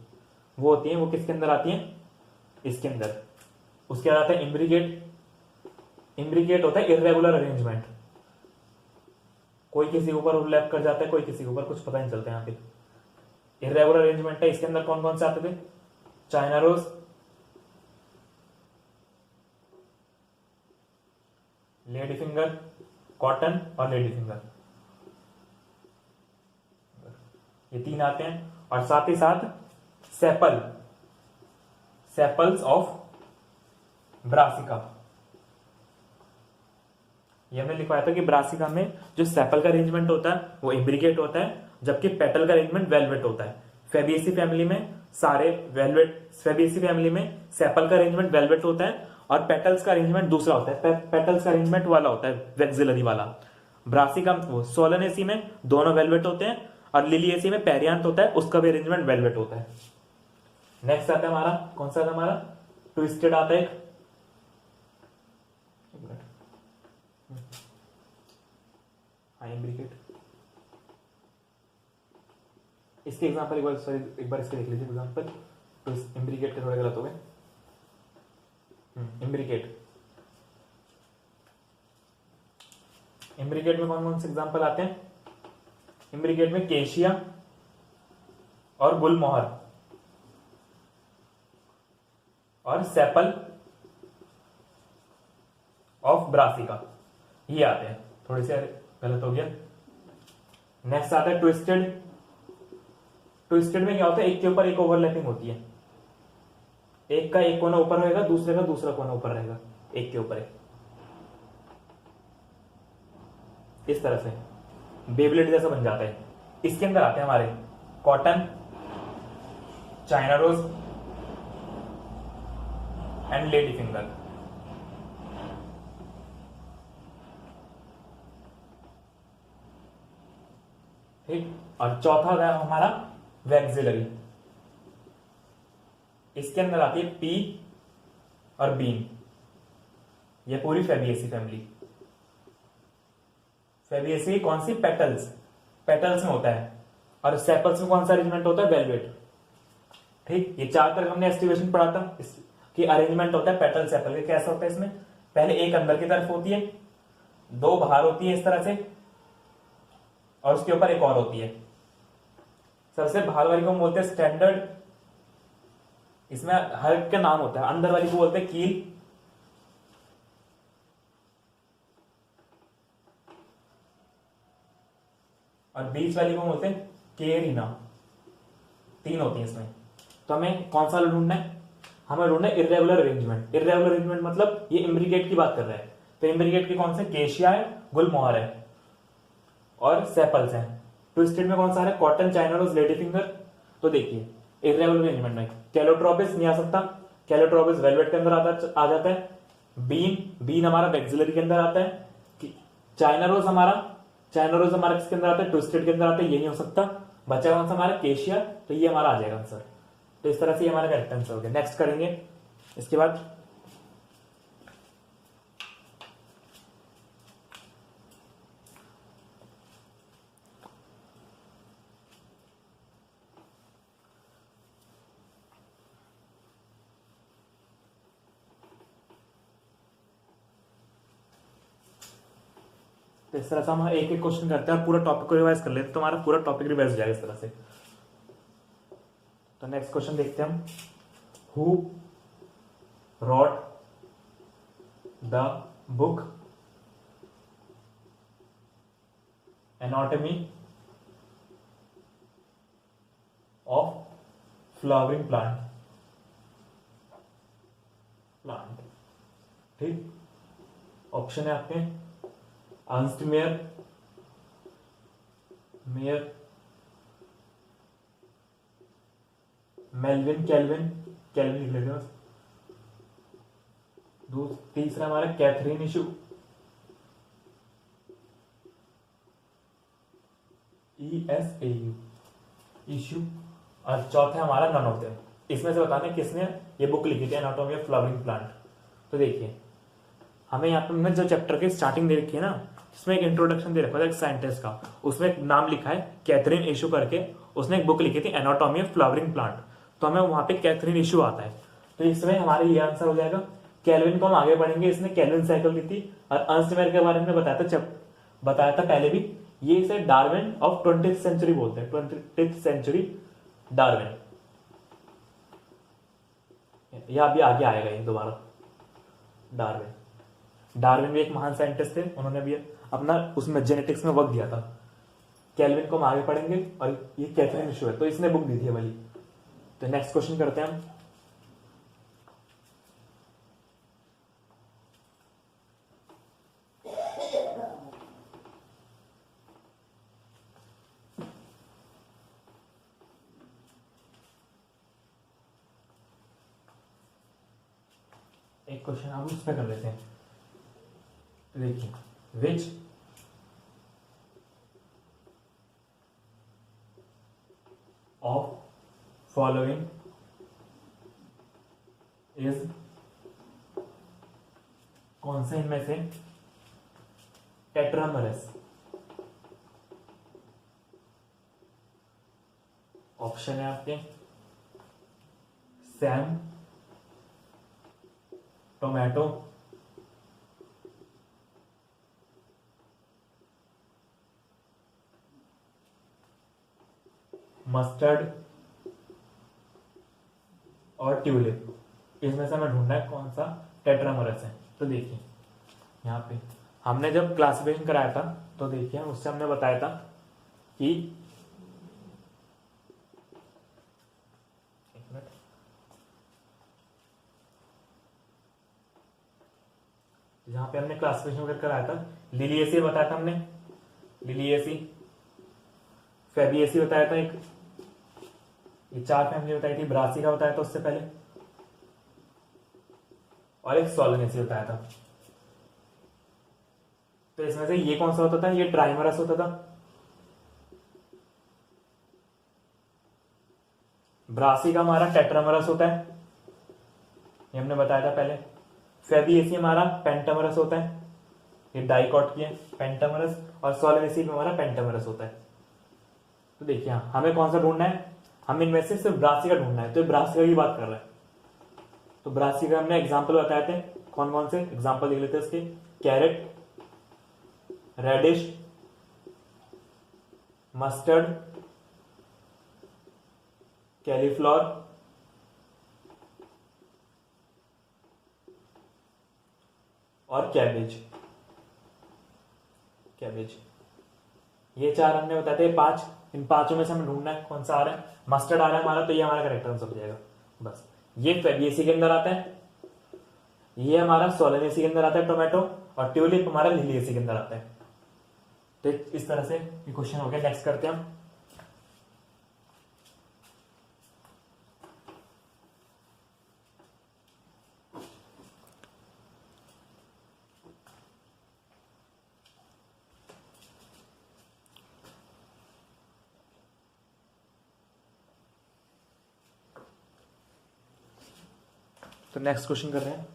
Speaker 1: वो होती है। वो किसके अंदर आती है? इसके अंदर। उसके बाद आता है इम्ब्रिकेट होता है इर्रेगुलर अरेंजमेंट। कोई किसी के ऊपर ओवरलैप कर जाता है, कोई किसी के ऊपर, कुछ पता नहीं चलता। यहाँ पे इर्रेगुलर अरेंजमेंट है। इसके अंदर कौन कौन से आते थे? China rose, lady finger, cotton और लेडी फिंगर, ये 3 आते हैं। और साथ ही साथ सेपल्स ऑफ ब्रासिका। ये हमने लिखवाया था कि ब्रासिका में जो सेपल का अरेंजमेंट होता है वो इम्ब्रिकेट होता है, जबकि पेटल का अरेंजमेंट वेलवेट होता है। फेबिएसी फैमिली में सेपल का अरेंजमेंट वेलवेट होता है और पेटल्स का अरेंजमेंट दूसरा होता है। पेटल्स का अरेंजमेंट वाला होता है, वेक्सिलरी वाला। ब्रासिका सोलनेसी में दोनों वेलवेट होते हैं, और लिलिएसी में पेरियांथ होता है, उसका भी अरेंजमेंट वेलवेट होता है। नेक्स्ट आता है हमारा, कौन सा आता है हमारा? ट्विस्टेड आता है एक इम्ब्रिकेट। इसके एग्जांपल एक बार इसके देख लीजिए एग्जांपल। तो इम्ब्रिकेट के थोड़े गलत हो गए। इम्ब्रिकेट में कौन कौन से एग्जांपल आते हैं? इम्ब्रिकेट में केशिया और गुलमोहर और सेपल ऑफ ब्रासिका, ये आते हैं। थोड़े से गलत हो गया। नेक्स्ट आता है ट्विस्टेड में क्या होता है? एक के ऊपर एक ओवरलैपिंग होती है। एक का एक कोना ऊपर रहेगा, दूसरे का दूसरा कोना ऊपर रहेगा, एक के ऊपर एक, इस तरह से बेबलेट जैसा बन जाता है। इसके अंदर आते हैं हमारे cotton, China rose and lady finger. ठीक, और चौथा है हमारा वैक्सिलरी। इसके अंदर आती है पी और बीन। ये पूरी फेबिएसी फैमिली। फेबिएसी कौन सी? पेटल्स में होता है। और सेपल्स में कौन सा अरेंजमेंट होता है? वेलवेट। ठीक, ये 4 तरह हमने एस्टिवेशन पढ़ा था कि अरेंजमेंट होता है पेटल सेपल के। कैसा होता है? इसमें पहले एक अंदर की तरफ होती है, दो बाहर होती है इस तरह से, और उसके ऊपर एक और होती है। सबसे बाहर वाली को हम बोलते हैं स्टैंडर्ड, इसमें हर एक का नाम होता है। अंदर वाली को बोलते हैं कील, और बीच वाली को बोलते हैं केरिना। तीन होती है इसमें। तो हमें कौन सा ढूंढना है? हमें ढूंढना है इरेगुलर अरेंजमेंट। इरेगुलर अरेंजमेंट मतलब ये इम्ब्रिकेट की बात कर रहे हैं। तो इम्ब्रिकेट के कौन से? केशिया है, गुलमोहर है और सेपल्स हैं। ट्विस्टेड में कौन सा है? Cotton, China rose, lady finger. तो देखिए इरेगुलर अरेंजमेंट में कैलोट्रोपिस नहीं आ सकता, कैलोट्रोपिस वेलवेट के अंदर आ जाता है। बीन हमारा मैक्सिलरी के अंदर आता है। चाइना रोज हमारा किसके अंदर आता है? ट्विस्टेड के अंदर आता है, ये नहीं हो सकता। बचा कौन सा हमारा? केशिया। तो ये हमारा आ जाएगा आंसर। तो इस तरह से ये हमारा करेक्ट आंसर हो गया। नेक्स्ट करेंगे इसके बाद तो इस तरह से हम एक एक क्वेश्चन करते हैं और पूरा टॉपिक को रिवाइज कर लेते हैं, तो हमारा पूरा टॉपिक रिवाइज हो जाएगा इस तरह से। तो नेक्स्ट क्वेश्चन देखते हैं हम। Who rot the book anatomy of flowering plant? ठीक, ऑप्शन है आपके अर्नस्ट मेयर, मेल्विन कैल्विन लिख लेते हैं। तीसरा हमारा कैथरीन इशू, ESAU इशू, और चौथा हमारा नन ऑफ देम। इसमें से बताना किसने ये बुक लिखी थी एनाटॉमी ऑफ फ्लावरिंग प्लांट। तो देखिए हमें यहाँ पे जो चैप्टर की स्टार्टिंग दे रखी है ना, इसमें एक इंट्रोडक्शन दे रखा था एक साइंटिस्ट का, उसमें एक नाम लिखा है कैथरीन इशू करके। उसने एक बुक लिखी थी एनाटॉमी ऑफ फ्लावरिंग प्लांट। तो हमें वहां पे कैथरीन इशू आता है। तो इसमें हमारे ये आंसर हो जाएगा। कैल्विन को हम आगे बढ़ेंगे, इसने कैल्विन साइकिल दी थी। और अर्नस्ट मेयर के बारे में बताया था पहले भी। ये इसे डार्विन ऑफ 20th सेंचुरी बोलते हैं, 20th सेंचुरी डार्विन। यह अभी आगे आएगा ये दोबारा। डार्विन भी एक महान साइंटिस्ट थे, उन्होंने भी अपना उसमें जेनेटिक्स में वक्त दिया था। कैल्विन को हम आगे पढ़ेंगे और ये कैथरीन इशू है, तो इसने बुक दी थी वाली। तो नेक्स्ट क्वेश्चन करते हैं हम। एक क्वेश्चन हम उस पर कर लेते हैं। देखिए विच ऑफ फॉलोइंग इज, कौन से इनमें से टेट्रामरस? ऑप्शन है आपके सैम, टोमेटो, मस्टर्ड और ट्यूलिप। इसमें से हमें ढूंढना है कौन सा टेट्रामरस है। तो देखिए यहाँ पे हमने जब क्लासिफिकेशन कराया था, तो देखिए उससे हमने बताया था कि जहां पे हमने क्लासिफिकेशन वगैरह कराया था, लिलिएसी बताया था हमने, लिलिएसी, फेबिएसी बताया था, एक ये 4 फैमिली बताई थी, ब्रासिका बताया था उससे पहले, और एक सोलेनेसी बताया था। तो इसमें से ये कौन सा होता था? ये ट्राइमरस होता था। ब्रासिका हमारा टेट्रामरस होता है, ये हमने बताया था पहले। फेबिएसी हमारा पेंटामरस होता है, ये डाइकॉट की है पेंटामरस, और सोलेनेसी में हमारा पेंटामरस होता है। तो देखिए हमें कौन सा ढूंढना है? हमें इनमें से सिर्फ ब्रासिका ढूंढना है। तो ब्रासिका की बात कर रहा है, तो ब्रासिका हमने एग्जाम्पल बताए थे। कौन कौन से एग्जाम्पल देख लेते हैं इसके? कैरेट, रेडिश, मस्टर्ड, कैलीफ्लावर और कैबेज। ये 4 हमने बताते हैं 5। इन 5 में से हमें ढूंढना है कौन सा आ रहा है। मस्टर्ड आ रहा है हमारा, तो ये हमारा करेक्ट आंसर हो जाएगा। बस ये फेबिएसी के अंदर आता है, ये हमारा सोलेनेसी के अंदर आता है टोमेटो, और ट्यूलिप हमारा लिलिएसी के अंदर आता है। तो इस तरह से ये क्वेश्चन हो गया। नेक्स्ट करते हैं हम। तो नेक्स्ट क्वेश्चन कर रहे हैं।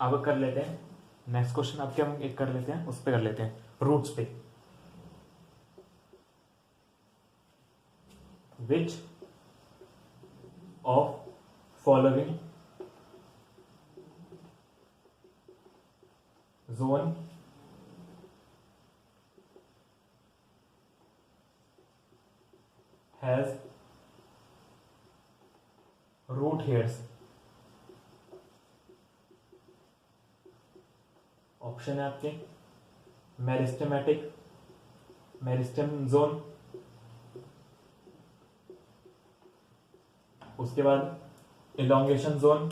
Speaker 1: अब कर लेते हैं नेक्स्ट क्वेश्चन। अब क्या हम एक कर लेते हैं, उस पे कर लेते हैं, रूट्स पे। Which of following zone has root hairs. Option है आपके मेरिस्टेमेटिक, मेरिस्टेम जोन, उसके बाद इलोंगेशन जोन,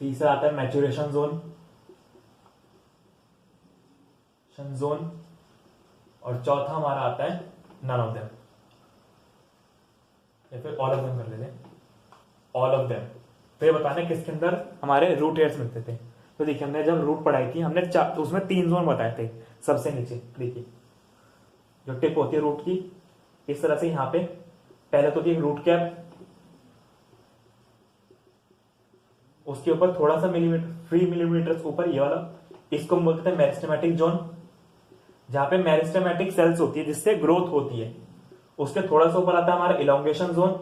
Speaker 1: तीसरा आता है मैच्योरेशन जोन, और चौथा हमारा आता है नन ऑफ देम, या फिर ऑल ऑफ देम कर लेते हैं, ऑल ऑफ देम। तो ये बताना है किसके अंदर हमारे रूट हेयर्स मिलते थे। तो देखिए हमने जब रूट पढ़ाई थी हमने उसमें 3 जोन बताए थे। सबसे नीचे देखिए जो टिप होती है रूट की, इस तरह से यहाँ पे पहले तो थी रूट कैप, उसके ऊपर थोड़ा सा मिलीमीटर 3 मिलीमीटर ऊपर ये वाला, इसको हम बोलते थे मेरिस्टेमेटिक जोन, जहां पे मेरिस्टेमेटिक सेल्स होती है जिससे ग्रोथ होती है। उसके थोड़ा सा ऊपर आता है हमारा इलोंगेशन जोन,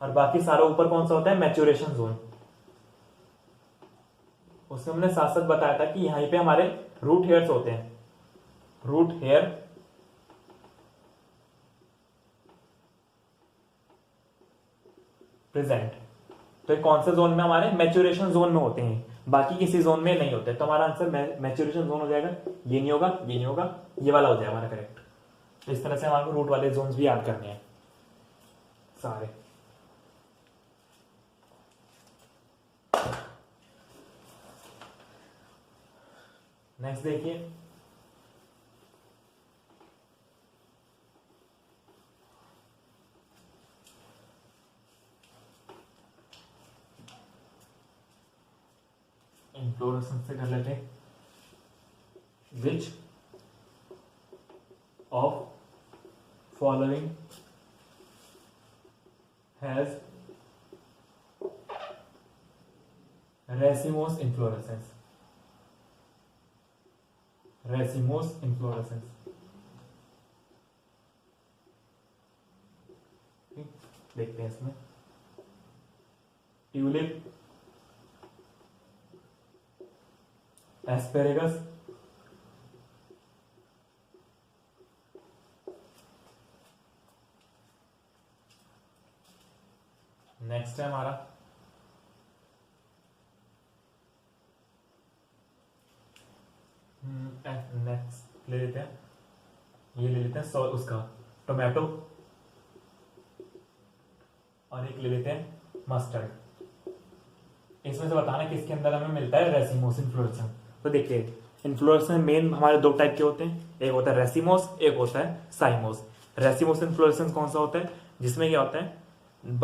Speaker 1: और बाकी सारा ऊपर कौन सा होता है, मैच्योरेशन जोन। उसमें हमने साथ साथ बताया था कि यहीं पे हमारे रूट हेयर्स होते हैं, रूट हेयर प्रेजेंट। तो कौन से जोन में, हमारे मैच्योरेशन जोन में होते हैं, बाकी किसी जोन में नहीं होते। तो हमारा आंसर मैच्योरेशन जोन हो जाएगा। ये नहीं होगा, ये नहीं होगा, ये वाला हो जाएगा हमारा करेक्ट। तो इस तरह से हमारे रूट वाले जोन्स भी याद करने हैं सारे। नेक्स्ट देखिए, इन्फ्लोरेसेंस से कर लेते हैं। Which of following has racemose inflorescence, racemose inflorescence। देखते हैं इसमें, ट्यूलिप, एस्पेरेगस, नेक्स्ट है हमारा नेक्स्ट ले लेते हैं, ये ले लेते हैं उसका टोमेटो, और एक ले लेते हैं मस्टर्ड। इसमें से बताना किसके अंदर हमें मिलता है रेसिमोस इन्फ्लोरेसेंस। तो देखिए इन्फ्लोरेसेंस मेन हमारे 2 टाइप के होते हैं, एक होता है रेसिमोस, एक होता है साइमोस। रेसिमोस इन्फ्लोरेसेंस कौन सा होता है, जिसमें क्या होता है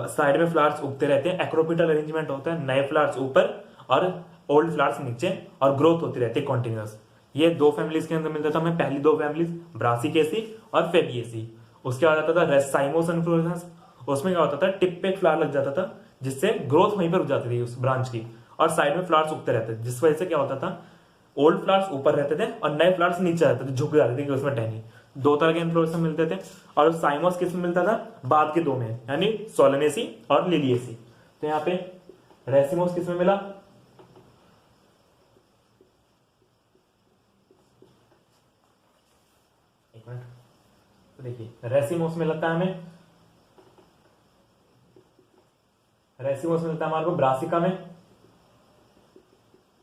Speaker 1: साइड में फ्लावर्स उगते रहते हैं, एक्रोपिटल अरेंजमेंट होता है, नए फ्लावर्स ऊपर और ओल्ड फ्लावर्स नीचे, और ग्रोथ होती रहती है कॉन्टिन्यूअस। ये दो फैमिलीज के अंदर मिलता था हमें, पहली दो फैमिलीज ब्रासिकेसी और फेबिएसी। उसके बाद आता था रेसाइमोस इन्फ्लोरेसेंस, उसमें क्या होता था टिप पे एक फ्लावर लग जाता था जिससे ग्रोथ वहीं पर रुक जाती थी उस ब्रांच की, और साइड में फ्लावर्स उगते रहते थे, जिस वजह से क्या होता था ओल्ड फ्लावर्स ऊपर रहते थे और नए फ्लावर्स नीचे रहते थे, झुक जाते थे कि उसमें टहनी। दो तरह के इन्फ्लोरेसेंस मिलते थे, और साइमोस किस में मिलता था, बाद के दो में, यानी सोलनेसी और लिलिएसी। तो यहाँ पे रेसिमोस किस में मिला, एक मिनट, तो देखिए रेसिमोस में लगता है हमें, रेसिमोस मिलता है हमारे को ब्रासिका में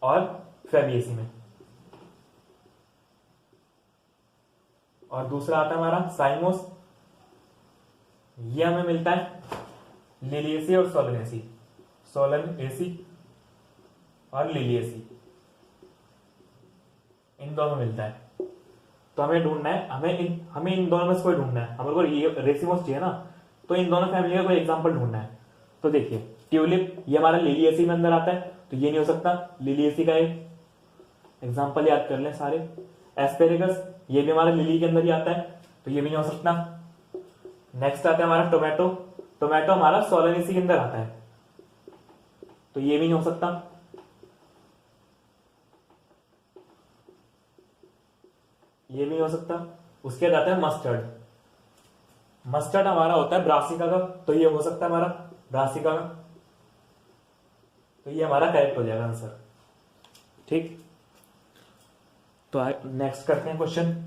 Speaker 1: और फेबिएसी में, और दूसरा आता है हमारा साइमोस, ये हमें मिलता है लिलिएसी और सोलनेसी, सोलनेसी और लिलिएसी, इन दोनों में मिलता है। तो हमें ढूंढना है, हमें इन दोनों में से कोई ढूंढना है, हमारे को ये रेसिमोस चाहिए ना, तो इन दोनों फैमिली का कोई एग्जांपल ढूंढना है। तो देखिए ट्यूलिप ये हमारा लिलिएसी में अंदर आता है, तो ये नहीं हो सकता, लिलिएसी का एक एग्जांपल याद कर लें सारे। एस्पेरेगस ये भी हमारा लिली के अंदर ही आता है, तो ये भी नहीं हो सकता। नेक्स्ट आता है हमारा टोमेटो, टोमेटो हमारा सोलनेसी के अंदर आता है, तो ये भी नहीं हो सकता। ये भी नहीं हो सकता। उसके बाद आता है मस्टर्ड, मस्टर्ड हमारा होता है ब्रासिका का, तो ये हो सकता है हमारा ब्रासिका का, तो ये हमारा करेक्ट हो जाएगा आंसर। ठीक, तो नेक्स्ट करते हैं क्वेश्चन।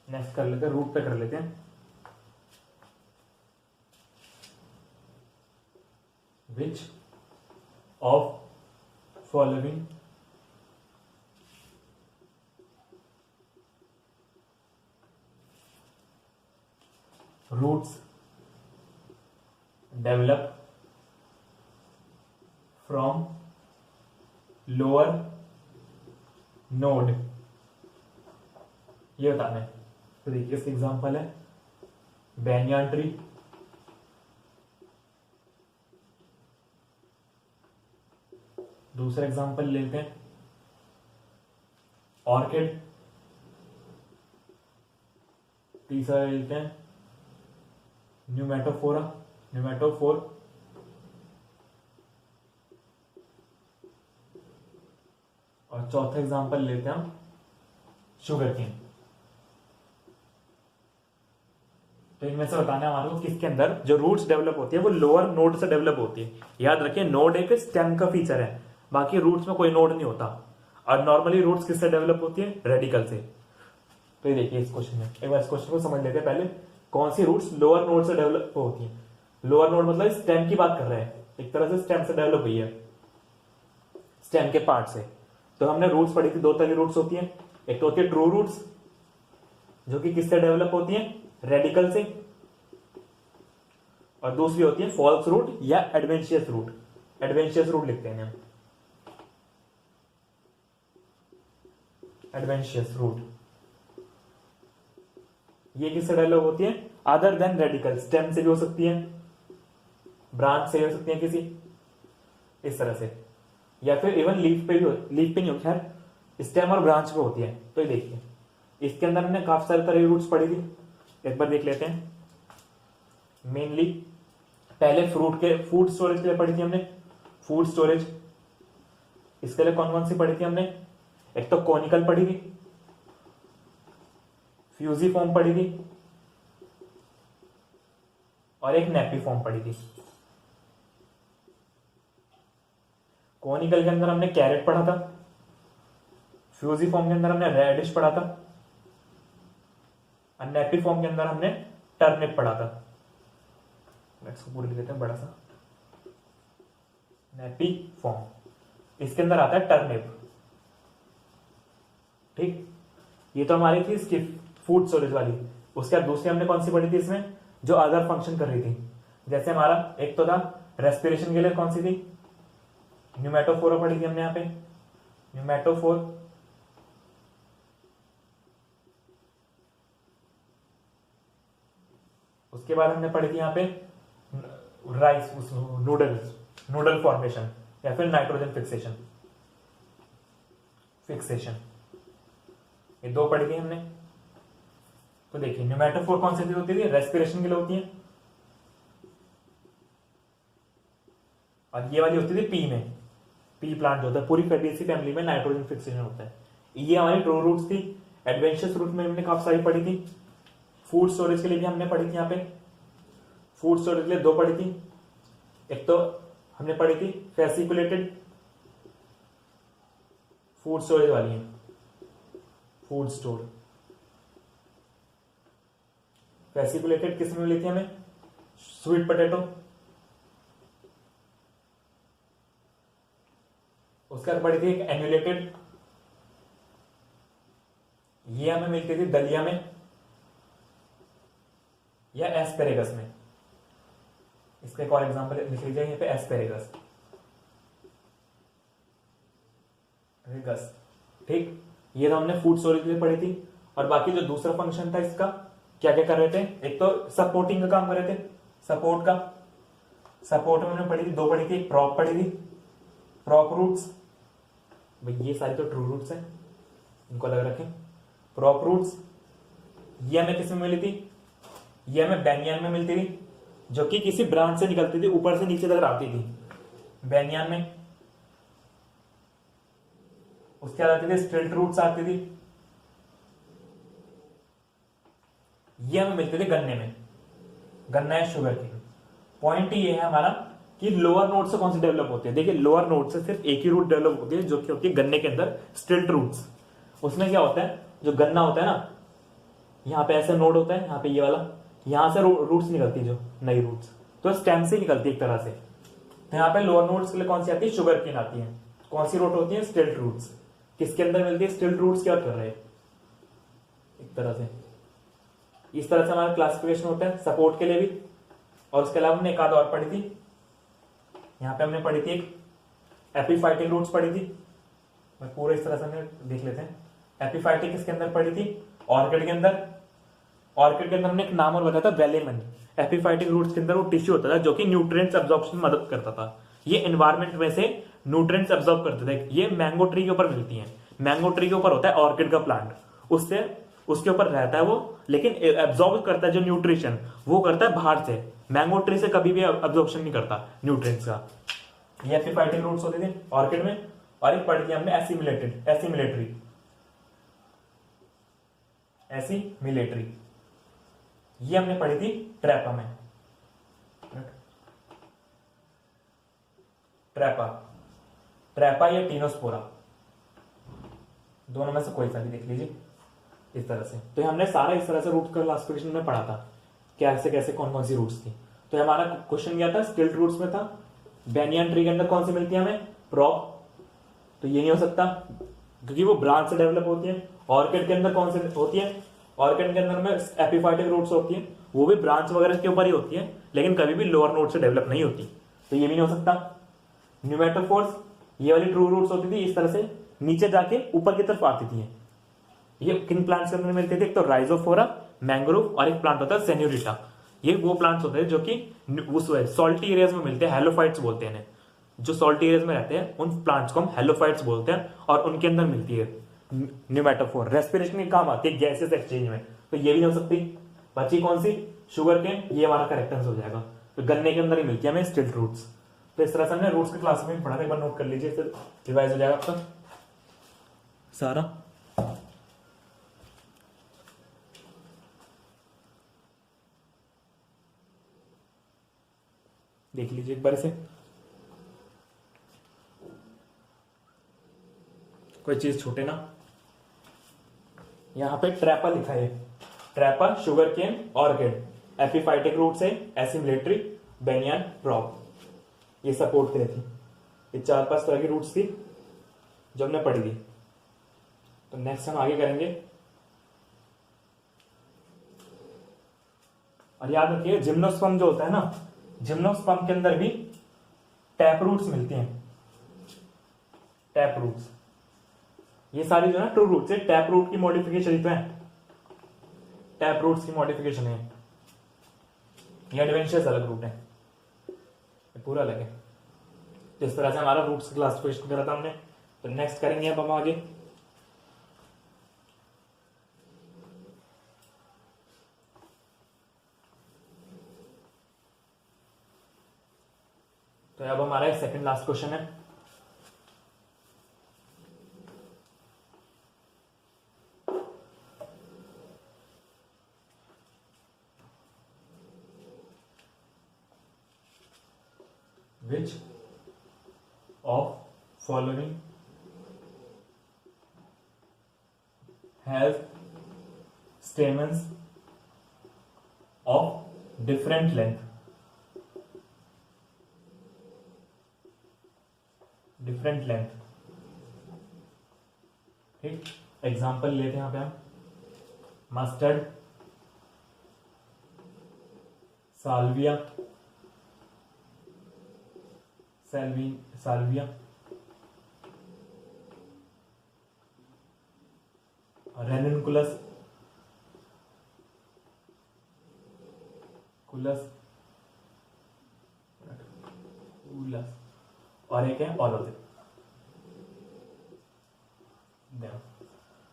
Speaker 1: नेक्स्ट कर लेते हैं, रूट पे कर लेते हैं। Which of following roots develop from lower node, ये बताना है। तो देखिए इसका एग्जांपल है बैनियान ट्री, दूसरा एग्जांपल लेते हैं ऑर्किड, तीसरा लेते हैं न्यूमेटोफोरा, न्यूमेटोफोर, और चौथा एग्जांपल लेते हैं हम शुगर केन। तो इनमें से बताना है हमारे को किसके अंदर जो रूट्स डेवलप होती है वो लोअर नोड से डेवलप होती है। याद रखिए नोड एक स्टेम का फीचर है, बाकी रूट्स में कोई नोड नहीं होता, और नॉर्मली रूट्स किससे डेवलप होती है, रेडिकल से। तो ये देखिए इस क्वेश्चन में, एक बार इस क्वेश्चन को समझ लेते हैं पहले, कौन सी रूट्स लोअर नोड से डेवलप होती है। लोअर नोड मतलब स्टेम की बात कर रहे हैं, एक तरह से स्टेम से डेवलप हुई है, स्टेम के पार्ट से। तो हमने रूट्स पढ़ी थी, दो तरह की रूट्स होती है, एक तो होती है ट्रू रूट्स जो कि किससे डेवलप होती है, रेडिकल से, और दूसरी होती है फॉल्स रूट या एडवेंशियस रूट। एडवेंशियस रूट लिखते हैं हम, एडवेंशियस रूट, ये किससे डेवलप होती है, अदर देन रेडिकल, स्टेम से भी हो सकती है, ब्रांच से हो सकती है किसी, इस तरह से, या फिर इवन लीफ पे भी, लीफ पे नहीं होती, खैर स्टेम और ब्रांच पे होती है। तो ये देखिए इसके अंदर हमने काफी सारे तरह की रूट्स पढ़ी थी, एक बार देख लेते हैं। मेनली पहले फ्रूट के फूड स्टोरेज के लिए पढ़ी थी हमने, फूड स्टोरेज, इसके लिए कौन कौन सी पढ़ी थी हमने, एक तो कॉनिकल पढ़ी थी, फ्यूजिफॉर्म पढ़ी थी, और एक नेपिफॉर्म पढ़ी थी। कॉनिकल के अंदर हमने कैरेट पढ़ा था, फ्यूजिफॉर्म के अंदर हमने रेडिश पढ़ा था, और नेपिफॉर्म के अंदर हमने टर्निप पढ़ा था। इसको पूरी लिख देते हैं बड़ा सा, नेपिफॉर्म, इसके अंदर आता है टर्निप। ठीक, ये तो हमारी थी इसकी फूड स्टोरेज वाली। उसके बाद दूसरी हमने कौन सी पढ़ी थी इसमें, जो अदर फंक्शन कर रही थी, जैसे हमारा एक तो था रेस्पिरेशन के लिए कौन सी थी, न्यूमेटोफोरा पढ़ी थी हमने यहाँ पे, न्यूमेटोफोर, उसके बाद हमने पढ़ी थी यहाँ पे राइस नूडल फॉर्मेशन या फिर नाइट्रोजन फिक्सेशन, ये दो पढ़ी थी हमने। तो देखिए न्यूमेटोफोर कौन सी होती थी, रेस्पिरेशन के लिए होती है, और ये वाली होती थी पी में, पी प्लांट होता है, पूरी फैबेसी फैमिली में नाइट्रोजन फिक्सेशन होता है। ये हमारी ट्रू रूट्स थी। एडवेंचरस रूट में हमने काफी सारी पढ़ी थी। फूड स्टोरेज के लिए भी हमने पढ़ी थी, यहाँ पे फूड स्टोरेज के लिए दो पढ़ी थी। एक तो हमने पढ़ी थी फेसिकुलेटेड फूड स्टोरेज वाली है, फूड स्टोर। फेसिकुलेटेड किस में मिली थी हमें, स्वीट पोटैटो। उसके बाद पढ़ी थी एक एम्यूलेटेड, ये हमें मिलती थी दलिया में या एस्पेरेगस में। इसका एक और एग्जांपल लिख लीजिए यहाँ पे, एस्पेरेगस, ठीक। ये तो हमने फूड स्टोरेज के लिए पढ़ी थी। और बाकी जो दूसरा फंक्शन था इसका, क्या क्या कर रहे थे, एक तो सपोर्टिंग का काम कर रहे थे, सपोर्ट में हमने पढ़ी थी, दो पढ़ी थी, एक प्रॉप पढ़ी थी, प्रॉप रूट्स। भाई ये सारी तो ट्रू रूट्स हैं, इनको अलग रखें। प्रॉप रूट्स ये हमें किस में मिली थी, ये हमें बेनियान में मिलती थी, जो कि किसी ब्रांच से निकलती थी, ऊपर से नीचे तक आती थी बेनियान में। उसके बाद आती थी स्टिल्ट रूट्स आती थी, ये हमें मिलती थी गन्ने में, गन्ना है शुगर की। पॉइंट ये है हमारा कि लोअर नोड से कौन सी डेवलप होती है। देखिए लोअर नोड से सिर्फ एक ही रूट डेवलप होती है, जो कि होती है गन्ने के अंदर स्टिल्ट रूट्स। उसमें क्या होता है, जो गन्ना होता है ना, यहाँ पे ऐसा नोड होता है, यहाँ पे ये वाला, यहां से रूट्स निकलती है, जो नई रूट्स तो स्टेम से निकलती है एक तरह से। तो यहाँ पे लोअर नोड्स के लिए कौन सी आती है, शुगर केन आती है। कौन सी रूट होती है, स्टिल्ट रूट्स। किसके अंदर मिलती है, स्टिल्ट रूट्स। क्या कर रहे हैं एक तरह से, इस तरह से हमारा क्लासिफिकेशन होता है सपोर्ट के लिए भी। और उसके अलावा हमने एक आध और पढ़ी थी, यहाँ पे हमने पढ़ी थी एक एपिफाइटिक रूट्स पढ़ी थी। मैं पूरे इस तरह से हमने देख लेते हैं। एपिफाइटिक किसके अंदर पढ़ी थी, ऑर्किड के अंदर। ऑर्किड के अंदर हमने एक नाम और बताया था, वेलेमन। एपिफाइटिक रूट्स के अंदर वो टिश्यू होता था जो कि न्यूट्रिएंट्स अब्जॉर्प्शन में मदद करता था। ये एनवायरमेंट में से न्यूट्रिएंट्स अब्जॉर्ब करते थे। ये मैंगो ट्री के ऊपर मिलती है, मैंगो ट्री के ऊपर होता है ऑर्किड का प्लांट, उससे उसके ऊपर रहता है वो, लेकिन एब्जॉर्ब करता है जो न्यूट्रिशन वो करता है बाहर से। मैंगो ट्री से कभी भी अब्जॉर्प्शन नहीं करता न्यूट्रिएंट्स का। ये एपिफाइटिक रूट्स होते थे ऑर्किड में। और एक पढ़ी थी हमने एसिमिलेटरी, ये हमने पढ़ी थी ट्रैपा में। ट्रैपा या टीनोस्पोरा, दोनों में से कोई सा भी देख लीजिए इस तरह से। तो हमने सारा इस तरह से रूट का क्लासिफिकेशन में पढ़ा था, कैसे कैसे कौन कौन सी रूट्स थी। तो हमारा क्वेश्चन क्या था, स्टिल्ट रूट्स में था। बेनियन ट्री के अंदर कौन सी मिलती है हमें, प्रॉप। तो ये नहीं हो सकता क्योंकि वो ब्रांच से डेवलप होती है। ऑर्किड के अंदर कौन सी होती है, ऑर्किड के अंदर में एपिफाइटिक रूट्स होती है, वो भी ब्रांच वगैरह के ऊपर ही होती है, लेकिन कभी भी लोअर नोड से डेवलप नहीं होती। तो ये भी नहीं हो सकता। न्यूमेटोफोर्स, ये वाली ट्रू रूट्स होती थी, इस तरह से नीचे जाके ऊपर की तरफ आती थी। ये किन प्लांट्स के अंदर मिलते थे, एक तो राइजोफोरा, मैंग्रोव, और एक प्लांट होता है सेन्यूरिटा। ये वो प्लांट्स होते हैं जो कि उस सॉल्टी एरियाज में मिलते हैं, हेलोफाइट्स बोलते हैं। जो सॉल्टी एरियाज में रहते हैं उन प्लांट्स को हम हेलोफाइट्स बोलते हैं, और उनके अंदर मिलती है न्यूमेटोफोर। रेस्पिरेशन के काम आती है गैसेस एक्सचेंज में। तो ये भी नहीं हो सकती। बची कौन सी, शुगर केन, ये हमारा करेक्ट आंसर हो जाएगा। तो गन्ने के अंदर ही मिलती है हमें स्टिल्ट रूट्स। तो इस तरह से हमने रूट्स के क्लास में पढ़ा था, एक बार नोट कर लीजिए, फिर रिवाइज हो जाएगा आपका सारा। देख लीजिए एक बार से, कोई चीज छूटे ना। यहां पे ट्रैपा लिखा है, trapa, sugar cane, orchid, epiphytic roots है, एसिमिलेटरी, बेनियन, प्रॉप, ये सपोर्ट के लिए थी। ये 4-5 तरह की रूट्स थी जो हमने पढ़ी थी। तो नेक्स्ट हम आगे करेंगे। और याद रखिए जिम्नोस्पर्म जो होता है ना, जिम्नोस्पर्म के अंदर भी टैप रूट्स मिलती हैं। टैप रूट्स, ये सारी जो है ट्रू रूट्स है। टैप रूट की मॉडिफिकेशन तो है, टैप रूट्स की मॉडिफिकेशन है। ये एडवेंचर्स अलग रूट है, ये पूरा अलग है। तो इस तरह से हमारा रूट्स क्लास क्वेश्चन करा था हमने। तो नेक्स्ट करेंगे अब हम आगे। तो अब हमारा सेकंड लास्ट क्वेश्चन है। Which of following has stamens of different length? Different length. ठीक, एग्जाम्पल लेते हैं यहां पे हम, मस्टर्ड, साल्विया, साल्विया, रेनकुलस, और एक है ऑलिव।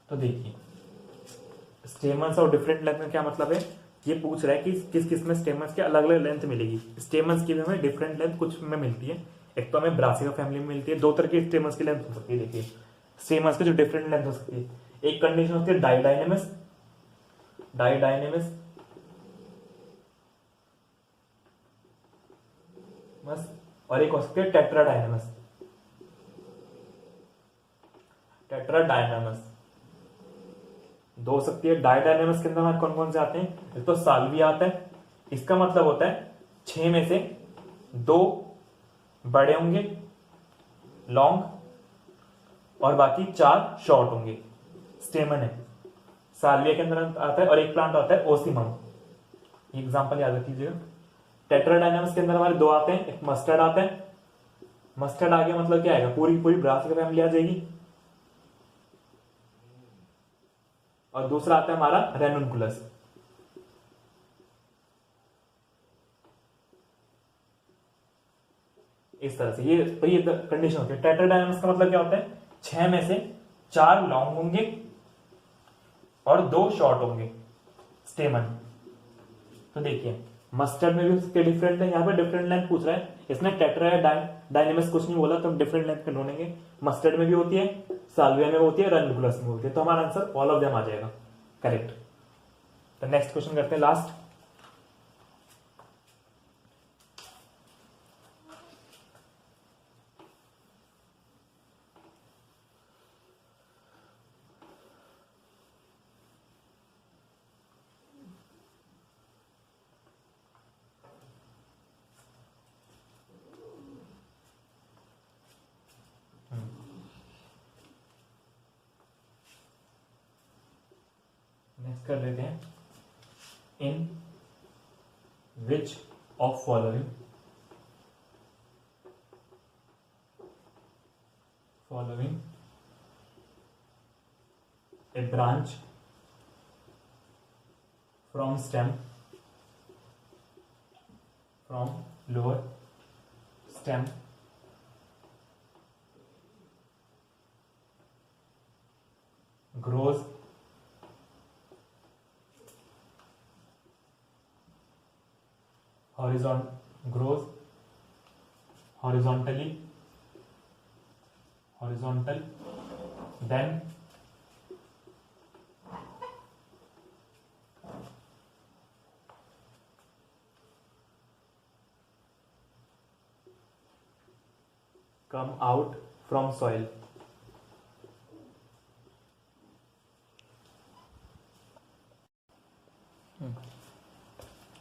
Speaker 1: तो देखिए स्टेमन्स और डिफरेंट लेंथ में क्या मतलब है, ये पूछ रहा है कि किस किस में स्टेमन्स के अलग अलग लेंथ मिलेगी। स्टेमन्स की भी हमें डिफरेंट लेंथ कुछ में मिलती है। एक तो हमें ब्रासिका फैमिली में मिलती है, दो तरह की स्टेमन्स की लेंथ हो सकती है। देखिए स्टेमन्स की जो डिफरेंट लेंथ हो सकती है, एक कंडीशन होती है डाइडाइनेमस, और एक हो सकती है टेट्राडाइनेमस। दो हो सकती है। डाइडाइनेमस के अंदर हमारे कौन कौन से आते हैं, एक तो साल्विया आता है, इसका मतलब होता है 6 में से 2 बड़े होंगे लॉन्ग और बाकी 4 शॉर्ट होंगे, स्टेमन है। साल्विया के अंदर आता है। और एक प्लांट आता है ओसिमम, एग्जांपल याद रखिएगा। टेट्राडाइनेमस के अंदर हमारे 2 आते हैं, एक मस्टर्ड आता है। मस्टर्ड आ गया मतलब क्या आएगा, पूरी पूरी ब्रासिका फैमिली आ जाएगी। और दूसरा आता है हमारा रेनुनकुलस। इस तरह से ये कंडीशन होती है। टेट्राडाइनेमस का मतलब क्या होता है, 6 में से 4 लॉन्ग होंगे और 2 शॉर्ट होंगे स्टेमन। तो देखिए मस्टर्ड में भी उसके डिफरेंट है, यहाँ पे डिफरेंट लेंथ पूछ रहा है। इसने टेट्रा या डायनेमस कुछ नहीं बोला, तो हम डिफरेंट लेंथ पे ढूंढेंगे। मस्टर्ड में भी होती है, साल्विया में होती है, रेनुनकुलस में होती है। तो हमारा आंसर ऑल ऑफ देम आ जाएगा करेक्ट। तो नेक्स्ट क्वेश्चन करते हैं लास्ट। नेक्स्ट कर लेते हैं, in which of following a branch from stem from lower stem grows horizontally, then come out from soil.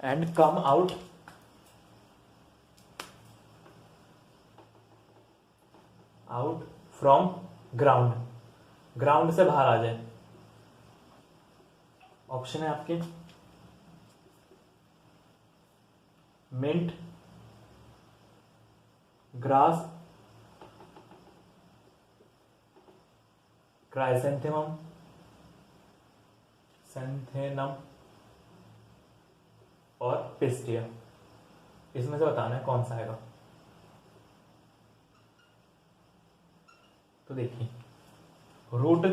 Speaker 1: And come out from ground से बाहर आ जाए। ऑप्शन है आपके मिंट, ग्रास, क्राइसेंथेमम, और पिस्टिया। इसमें से बताना है कौन सा आएगा। तो देखिए रूट,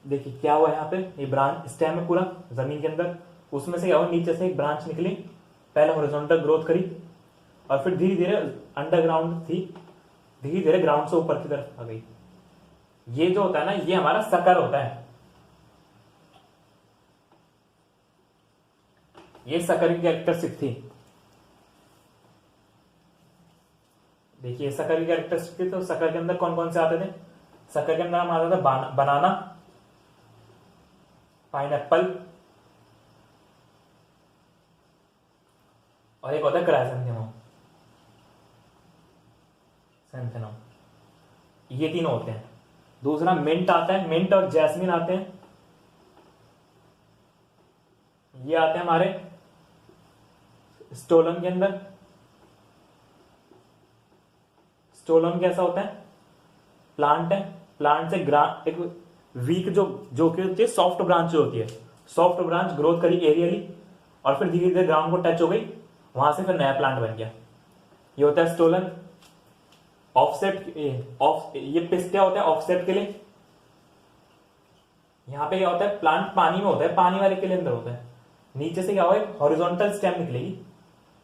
Speaker 1: देखिए क्या हुआ यहाँ पे, ये ब्रांच स्टेम है पूरा जमीन के अंदर, उसमें से क्या हुआ, नीचे से एक ब्रांच निकली, पहले हॉरिजॉन्टल ग्रोथ करी और फिर धीरे धीरे अंडरग्राउंड थी, धीरे धीरे ग्राउंड से ऊपर की तरफ आ गई। ये जो होता है ना, ये हमारा सकर होता है, ये सकर की कैरेक्टरिस्टिक थी। देखिए सकर की कैरेक्टरिस्टिक थी, तो सकर के अंदर कौन कौन से आते थे, सकर के अंदर हम आता था बनाना, पाइनएप्पल और एक होता है क्राइसेंथेमम, ये तीनों होते हैं। दूसरा मिंट आता है, मिंट और जैस्मिन आते हैं, ये आते हैं हमारे स्टोलन के अंदर। स्टोलन कैसा होता है, प्लांट है, प्लांट से एक वीक जो कि होती है सॉफ्ट ब्रांच जो होती है, सॉफ्ट ब्रांच ग्रोथ करी एरियली और फिर धीरे धीरे ग्राउंड को टच हो गई, वहां से फिर नया प्लांट बन गया, ये होता है स्टोलन। ऑफसेट, ये पिस्टिया होता है ऑफसेट के लिए। यहां पे क्या होता है, प्लांट पानी में होता है, पानी वाले के लिए अंदर होता है, नीचे से क्या होगा, हॉरिजॉन्टल स्टेम निकलेगी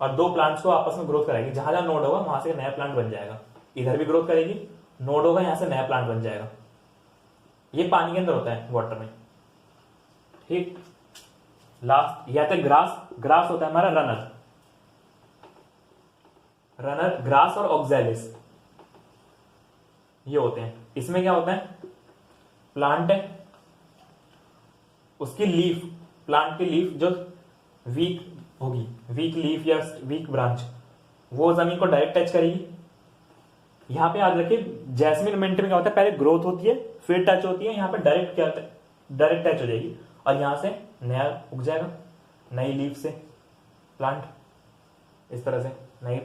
Speaker 1: और दो प्लांट्स को आपस में ग्रोथ कराएगी, जहां जहां नोड होगा वहां से नया प्लांट बन जाएगा, इधर भी ग्रोथ करेगी, नोड होगा यहां से नया प्लांट बन जाएगा। ये पानी के अंदर होता है, वाटर में, ठीक। लास्ट ये आता है ग्रास, ग्रास होता है हमारा रनर, रनर ग्रास और ऑक्सैलिस, ये होते हैं। इसमें क्या होता है, प्लांट है, उसकी लीफ, प्लांट की लीफ जो वीक होगी, वीक लीफ या वीक ब्रांच, वो जमीन को डायरेक्ट टच करेगी। यहां पे याद रखिए जैस्मिन मिंट में क्या होता है, पहले ग्रोथ होती है फिर टच होती है, यहां पे डायरेक्ट क्या होता है, डायरेक्ट टच हो जाएगी और यहां से नया उग जाएगा, नई लीफ से प्लांट, इस तरह से नई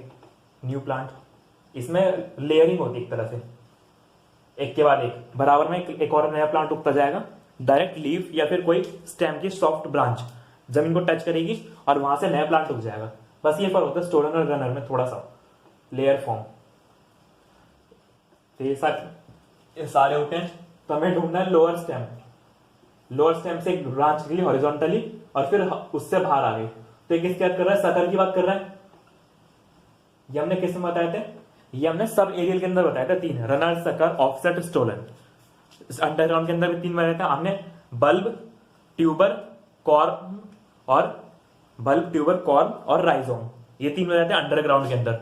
Speaker 1: न्यू प्लांट। इसमें लेयरिंग होती है एक तरह से, एक के बाद एक बराबर में एक और नया प्लांट उगता जाएगा, डायरेक्ट लीफ या फिर कोई स्टेम की सॉफ्ट ब्रांच जमीन को टच करेगी और वहां से नया प्लांट उग जाएगा। बस ये फर्क होता है स्टोलन और रनर में, थोड़ा सा लेयर फॉर्म। तो ये सारे होते हैं। तो हमें ढूंढना है लोअर स्टेम, लोअर स्टेम से एक ब्रांच निकली हॉरिजॉन्टली और फिर उससे बाहर आ गई। तो ये किसकी बात कर रहा है, सकर की बात कर रहा है। ये हमने किस में बताए थे, ये हमने सब एरियल के अंदर बताया था, तीन, runner, sucker, offset, stolon. Underground के अंदर भी तीन बताया था हमने, बल्ब, ट्यूबर, कॉर्म और बल्ब, ट्यूबर, कॉर्म और राइजोम, ये तीन बताए थे अंडरग्राउंड के अंदर।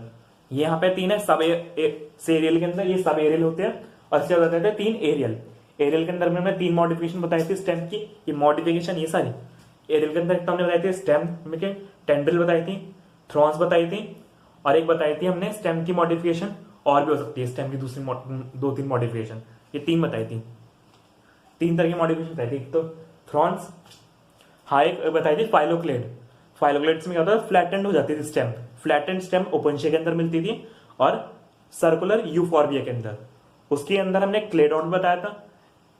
Speaker 1: ये यहाँ पे तीन है सब एरियल के अंदर, ये सब एरियल होते हैं। और इससे बताए थे तीन एरियल, एरियल के अंदर में हमने तीन मॉडिफिकेशन बताई थी स्टेम की, ये मॉडिफिकेशन ये सारी एरियल के अंदर हमने बताई थी, स्टेम में के टेंड्रिल बताई थी, थ्रॉन्स बताई थी और एक बताई थी हमने स्टेम की मॉडिफिकेशन और भी हो सकती है स्टेम की दूसरी दो तीन मॉडिफिकेशन, ये तीन बताई थी, तीन तरह की मॉडिफिकेशन बताई थी। एक तो थ्रॉन्स, हाँ एक बताई थी फाइलोक्लेड, फाइलोक्लेड्स में क्या होता है, फ्लैटेंड हो जाती थी स्टेम, फ्लैटेंड स्टेम ओपेनशिया के अंदर मिलती थी और सर्कुलर यूफॉर्बिया के अंदर। उसके अंदर हमने क्लेडोन बताया था,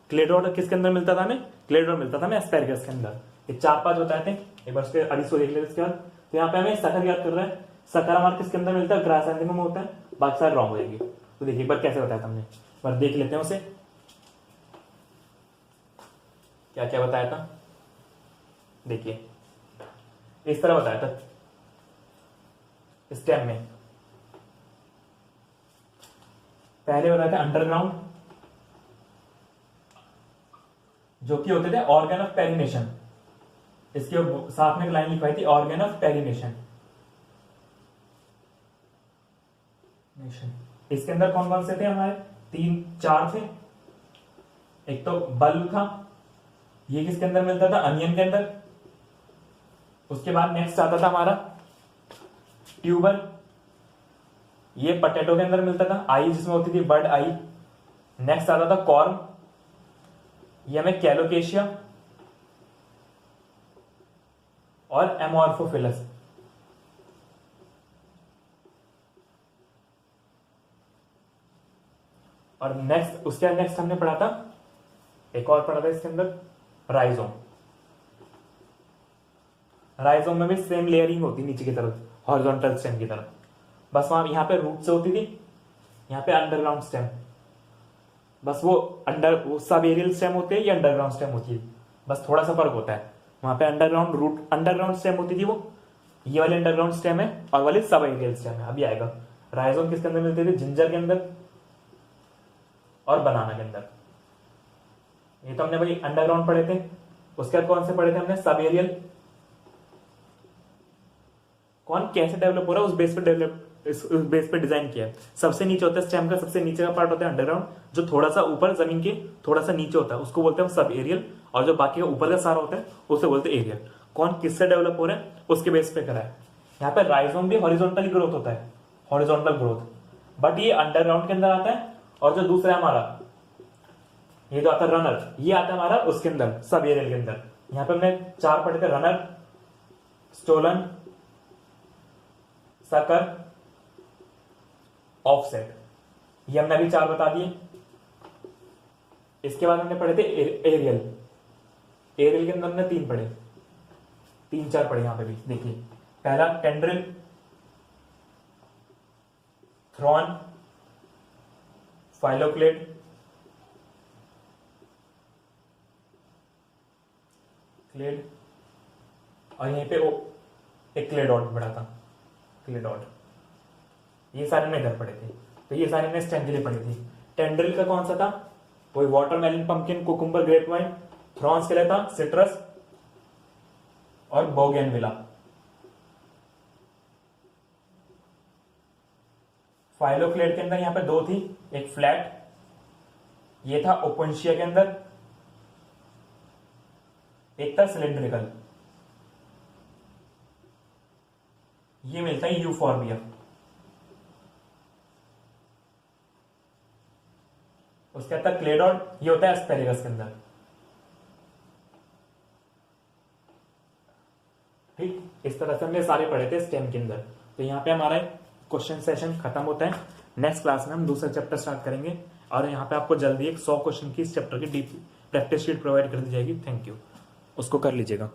Speaker 1: क्लेडोन किसके अंदर मिलता था हमें, क्लेडोन मिलता था हमें एस्पेरगस के अंदर। ये चार पांच बताए थे, एक बार उसके अड़ीसो देख लेते इसके बाद। तो यहाँ पे हमें सकर याद कर रहा है, सकर हमारा किसके अंदर मिलता है, क्राइसैंथेमम में होता है, बाकी सारे रॉन्ग हो जाएंगे। तो देखिए एक बार कैसे बताया था हमने, एक बार देख लेते हैं उसे क्या क्या बताया था। देखिए इस तरह बताया था स्टेम में, पहले बताया था अंडरग्राउंड जो कि होते थे ऑर्गन ऑफ पेरिनेशन, इसके साथ में एक लाइन लिखवाई थी, ऑर्गन ऑफ पेरिनेशन। इसके अंदर कौन कौन से थे हमारे, तीन चार थे। एक तो बल्ब था, ये किसके अंदर मिलता था, अनियन के अंदर। उसके बाद नेक्स्ट आता था हमारा ट्यूबर, ये पटेटो के अंदर मिलता था, आई जिसमें होती थी बर्ड आई। नेक्स्ट आता था कॉर्म, ये हमें कैलोकेशिया और एमॉर्फोफिलस। और नेक्स्ट उसके नेक्स्ट हमने पढ़ा था, एक और पढ़ा था इसके अंदर, राइजोम। राइजोम में भी सेम लेयरिंग होती नीचे की तरफ, हॉरिजॉन्टल स्टेम की तरफ। बस वहां यहाँ पे रूट से होती थी, यहाँ पे अंडरग्राउंड स्टेम, बस वो सब एरियल स्टेम होते हैं, ये अंडरग्राउंड स्टेम होती है, बस थोड़ा सा फर्क होता है। वहां पे अंडरग्राउंड स्टेम होती थी, वो ये वाली अंडरग्राउंड स्टेम है और वाली सब एरियल स्टेम है। अभी आएगा। राइजोम किसके अंदर मिलते थे? जिंजर के अंदर और बनाना के अंदर। ये तो हमने भाई अंडरग्राउंड पढ़े थे। उसके बाद कौन से पढ़े थे हमने? Sub aerial. कौन कैसे डेवलप हो रहा है उस बेस पे डिजाइन किया है। सबसे नीचे होता है स्टेम का, सबसे नीचे का पार्ट होता है अंडरग्राउंड, जो थोड़ा सा ऊपर जमीन के थोड़ा सा नीचे होता है, उसको बोलते हैं सब एरियल। और जो बाकी का ऊपर का सारा होता है उसे बोलते हैं एरियल। कौन किससे डेवलप हो रहा है उसके बेस पे करा है। यहाँ पे राइजोम भी हॉरिजॉन्टली ग्रोथ होता है, हॉरिजॉन्टल ग्रोथ, बट ये अंडरग्राउंड के अंदर आता है। और जो दूसरा है हमारा, ये जो आता है रनर, ये आता है हमारा उसके अंदर सब एरियल के अंदर। यहाँ पे हमने 4 पढ़े थे, रनर, स्टोलन, सकर, ऑफसेट। ये हमने अभी 4 बता दिए। इसके बाद हमने पढ़े थे एरियल। एरियल के अंदर हमने 3 पढ़े, 3-4 पढ़े यहां पे भी देखिए। पहला टेंड्रिल, थ्रॉन, फाइलोक्लेड, क्लेड, और यहीं पे एक क्लेडॉट पढ़ा था, क्लेडॉट। ये सारे हमने इधर पढ़े थे। तो ये सारे हमने स्टेम के लिए पढ़ी थी। टेंड्रिल का कौन सा था? वही watermelon, pumpkin, cucumber, grape vine. Thorns के लिए था सिट्रस और बोगेनविला। फाइलोक्लेड के अंदर यहां पे 2 थी, एक फ्लैट, ये था ओपेंशिया के अंदर, एक था सिलेंड्रिकल, ये मिलता है यूफॉर्बिया। उसके बाद क्लेडॉट, ये होता है एस्पेरेगस के अंदर। ठीक, इस तरह से हमने सारे पढ़े थे स्टेम के अंदर। तो यहाँ पे हमारा क्वेश्चन सेशन खत्म होता है। नेक्स्ट क्लास में हम दूसरा चैप्टर स्टार्ट करेंगे और यहाँ पे आपको जल्दी एक 100 क्वेश्चन की इस चैप्टर की डीप प्रैक्टिस शीट प्रोवाइड कर दी जाएगी। थैंक यू, उसको कर लीजिएगा।